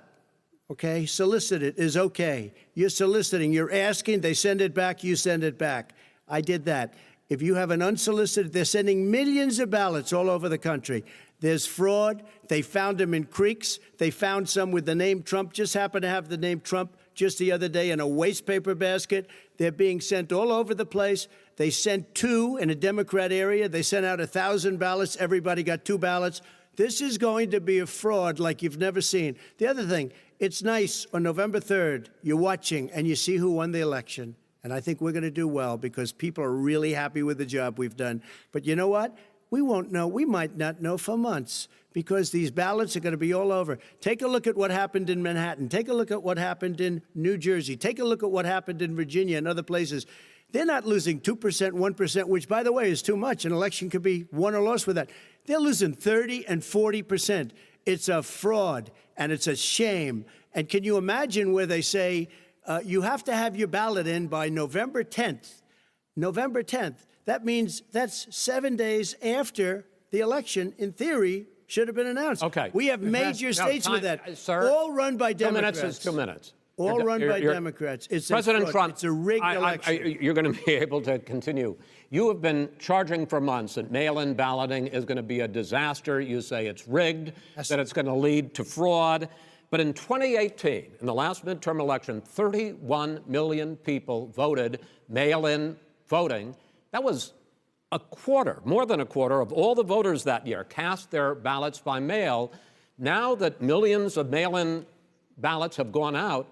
okay, solicited is okay. You're soliciting, you're asking, they send it back, you send it back. I did that. If you have an unsolicited, they're sending millions of ballots all over the country. There's fraud. They found them in creeks. They found some with the name Trump, just happened to have the name Trump just the other day in a waste paper basket. They're being sent all over the place. They sent 2 in a Democrat area. They sent out 1,000 ballots. Everybody got 2 ballots. This is going to be a fraud like you've never seen. The other thing, it's nice on November 3rd, you're watching and you see who won the election. And I think we're going to do well, because people are really happy with the job we've done. But you know what? We won't know. We might not know for months, because these ballots are going to be all over. Take a look at what happened in Manhattan. Take a look at what happened in New Jersey. Take a look at what happened in Virginia and other places. They're not losing 2%, 1%, which, by the way, is too much. An election could be won or lost with that. They're losing 30 and 40%. It's a fraud, and it's a shame. And can you imagine where they say you have to have your ballot in by November 10th? November 10th. That means that's 7 days after the election, in theory, should have been announced. Okay. We have major states with that, sir, all run by 2 Democrats. minutes is 2 minutes. All run by Democrats. It's President Trump, it's a rigged election. you're going to be able to continue. You have been charging for months that mail-in balloting is going to be a disaster. You say it's rigged, that it's going to lead to fraud. But in 2018, in the last midterm election, 31 million people voted mail-in voting. That was a quarter, more than a quarter, of all the voters that year cast their ballots by mail. Now that millions of mail-in ballots have gone out,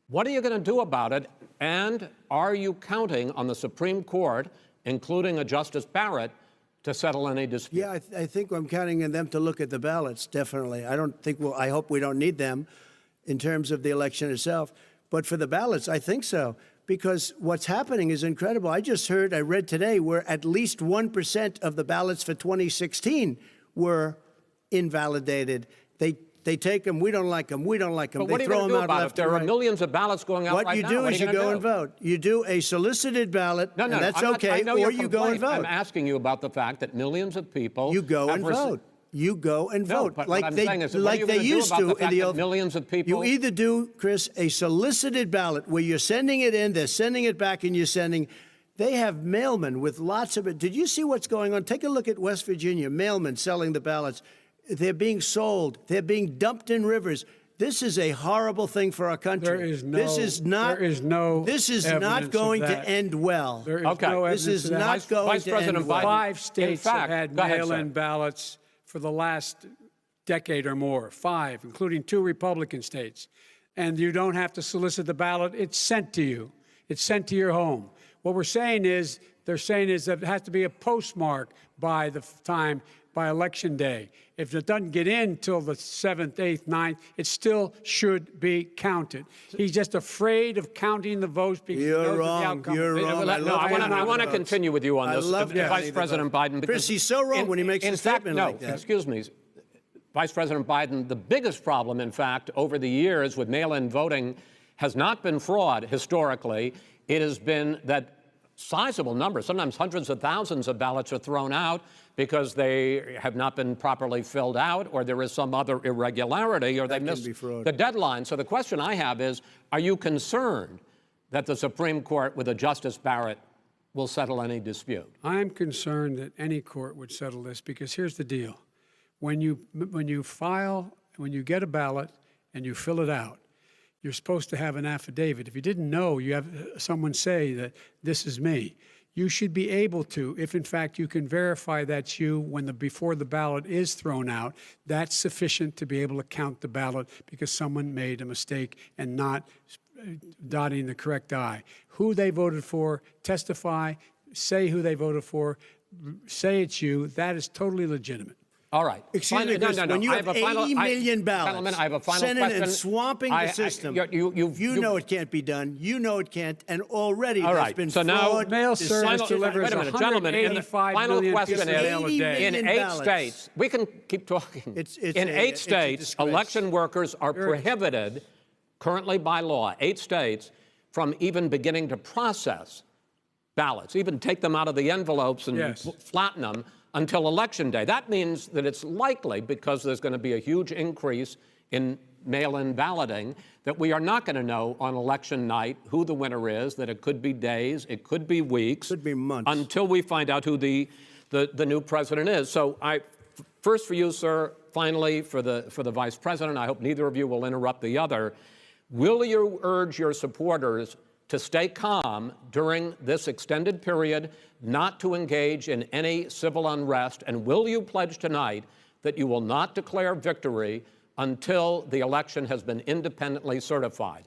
what are you going to do about it? And are you counting on the Supreme Court, including a Justice Barrett, to settle any dispute? Yeah, I think I'm counting on them to look at the ballots, definitely. I hope we don't need them in terms of the election itself. But for the ballots, I think so, because what's happening is incredible. I read today, where at least 1% of the ballots for 2016 were invalidated. They take them, we don't like them, we don't like them. But what are you going to do about it? There are millions of ballots going out right now. What you do is you go and vote. You do a solicited ballot, and that's okay, or you go and vote. I'm asking you about the fact that millions of people You go and vote. You go and vote, but like what I'm saying is, like they used to in the old. Millions of people. You either do, Chris, a solicited ballot where you're sending it in, they're sending it back, and you're sending. They have mailmen with lots of it. Did you see what's going on? Take a look at West Virginia, mailmen selling the ballots. They're being sold. They're being dumped in rivers. This is a horrible thing for our country. There is no. This is not. There is no. This is not going to end well. There is Okay. no This evidence is of that. not going to end well. 5 states In fact, have had go ahead, mail-in sir. ballots for the last decade or more. 5, including 2 Republican states. And you don't have to solicit the ballot. It's sent to you. It's sent to your home. What we're saying is, they're saying is that it has to be a postmark by the time, by Election Day. If it doesn't get in till the 7th, 8th, 9th, it still should be counted. He's just afraid of counting the votes because he knows You're what the wrong. outcome You're is. wrong. I want to continue with you on I this, love counting Vice the President votes. Biden. Chris, he's so wrong when he makes a statement like that. Excuse me, Vice President Biden. The biggest problem, in fact, over the years with mail-in voting has not been fraud historically. It has been that sizable numbers, sometimes hundreds of thousands of ballots are thrown out because they have not been properly filled out, or there is some other irregularity, or they missed the deadline. So the question I have is, are you concerned that the Supreme Court, with a Justice Barrett, will settle any dispute? I'm concerned that any court would settle this because here's the deal. When you get a ballot and you fill it out, you're supposed to have an affidavit. If you didn't know, you have someone say that this is me. You should be able to, if in fact you can verify that's you before the ballot is thrown out, that's sufficient to be able to count the ballot because someone made a mistake and not dotting the correct I. Who they voted for, testify, say who they voted for, say it's you, that is totally legitimate. All right. Excuse me, Chris, when you have 80 million ballots I have a final sent in question. and swamping the system, you know it can't be done. You know it can't. And already there's been so now fraud. Mail service deception. delivers Wait a minute, gentlemen. The 185 final million question pieces of mail a day. in 80 8 million ballots. states, we can keep talking. In 8 states, disgrace. election workers are prohibited, currently by law, 8 states, from even beginning to process ballots, even take them out of the envelopes and flatten them until Election Day. That means that it's likely, because there's going to be a huge increase in mail-in balloting, that we are not going to know on election night who the winner is, that it could be days, it could be weeks. Could be months. Until we find out who the new president is. So first for you, sir, finally for the Vice President, I hope neither of you will interrupt the other. Will you urge your supporters to stay calm during this extended period, not to engage in any civil unrest? And will you pledge tonight that you will not declare victory until the election has been independently certified?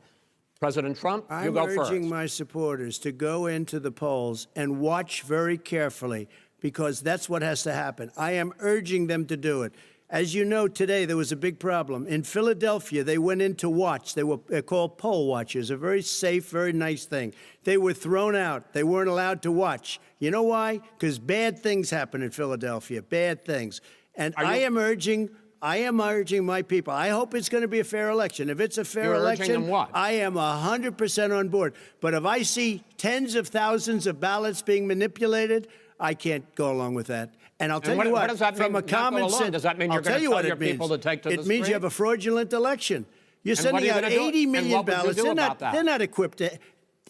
President Trump, you go first. I'm urging my supporters to go into the polls and watch very carefully, because that's what has to happen. I am urging them to do it. As you know, today there was a big problem. In Philadelphia, they went in to watch. They were called poll watchers, a very safe, very nice thing. They were thrown out. They weren't allowed to watch. You know why? Because bad things happen in Philadelphia, bad things. And I am urging my people. I hope it's going to be a fair election. If it's a fair election, I am 100% on board. But if I see tens of thousands of ballots being manipulated, I can't go along with that. And I'll tell you what, does that mean, from a common sense, does that mean you're going to tell your people to take to the street? It means you have a fraudulent election. You're And what are sending you out gonna do? 80 And million what would you ballots. do about that? They're not equipped to.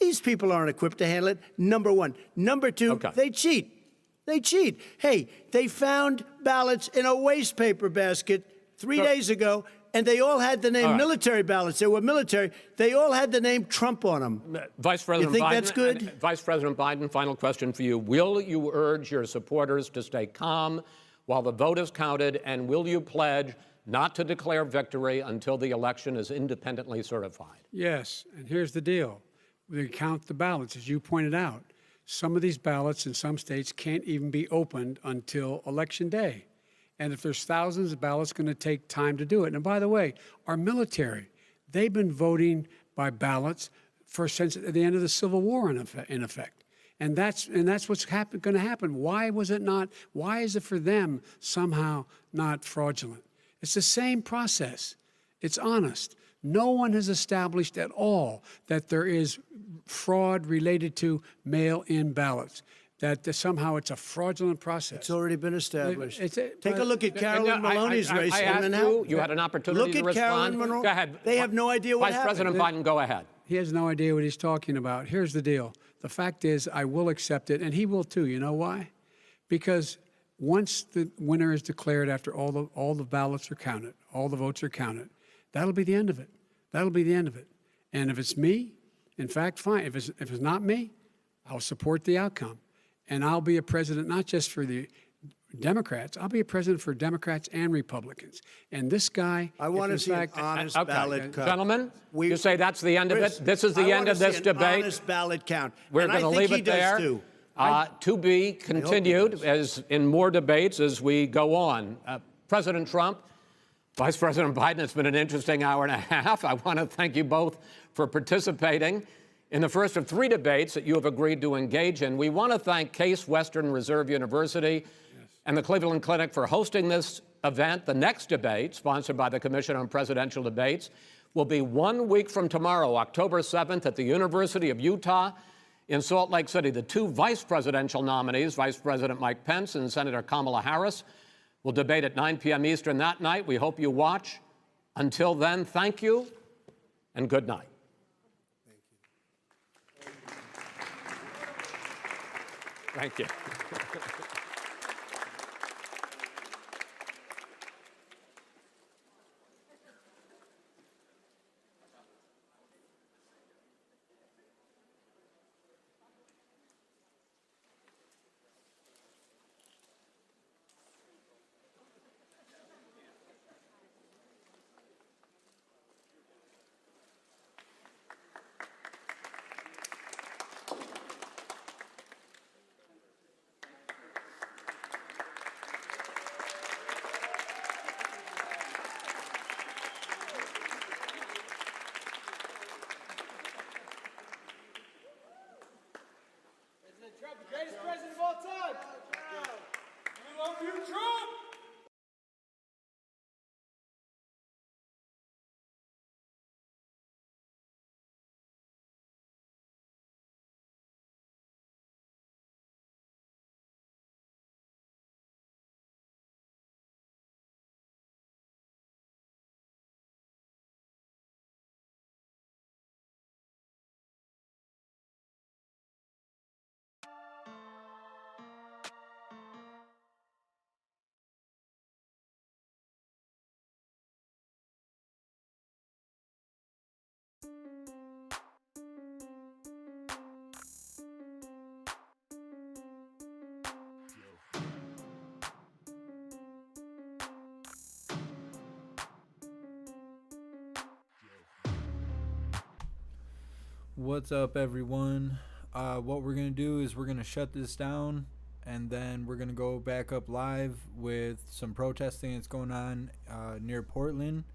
These people aren't equipped to handle it. Number one. Number two, they cheat. They cheat. Hey, they found ballots in a waste paper basket 3 days ago, and they all had the name military ballots. They were military. They all had the name Trump on them. Vice President you think Biden, that's good? Vice President Biden, final question for you. Will you urge your supporters to stay calm while the vote is counted, and will you pledge not to declare victory until the election is independently certified? Yes, and here's the deal. We count the ballots, as you pointed out. Some of these ballots in some states can't even be opened until Election Day. And if there's thousands of ballots, it's going to take time to do it. And by the way, our military, they've been voting by ballots since the end of the Civil War, in effect. And that's what's going to happen. Why was it not? Why is it for them somehow not fraudulent? It's the same process. It's honest. No one has established at all that there is fraud related to mail-in ballots, that somehow it's a fraudulent process. It's already been established. Take a look at Carolyn Maloney's race in Manhattan. You had an opportunity to respond. Look at Carolyn Monroe. Go ahead. They have no idea what happened. Vice President Biden, go ahead. He has no idea what he's talking about. Here's the deal. The fact is, I will accept it, and he will too. You know why? Because once the winner is declared, after all the ballots are counted, all the votes are counted, that'll be the end of it. That'll be the end of it. And if it's me, in fact, fine. If it's not me, I'll support the outcome. And I'll be a president not just for the Democrats. I'll be a president for Democrats and Republicans. And this guy, I want to see an honest ballot count. Gentlemen, you say that's the end of Chris, it? This is the end of this debate? Honest ballot count. We're going to leave it there. Too. To be continued as in more debates as we go on. President Trump, Vice President Biden, it's been an interesting hour and a half. I want to thank you both for participating in the first of 3 debates that you have agreed to engage in. We want to thank Case Western Reserve University and the Cleveland Clinic for hosting this event. The next debate, sponsored by the Commission on Presidential Debates, will be 1 week from tomorrow, October 7th, at the University of Utah in Salt Lake City. The 2 vice presidential nominees, Vice President Mike Pence and Senator Kamala Harris, will debate at 9 p.m. Eastern that night. We hope you watch. Until then, thank you and good night. Thank you. Trump, the greatest president of all time. We love you, Trump. What's up, everyone? What we're gonna do is we're gonna shut this down, and then we're gonna go back up live with some protesting that's going on near Portland.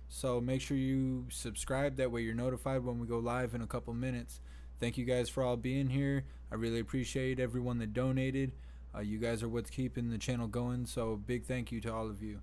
So make sure you subscribe, that way you're notified when we go live in a couple minutes. Thank you guys for all being here. I really appreciate everyone that donated. You guys are what's keeping the channel going, so big thank you to all of you.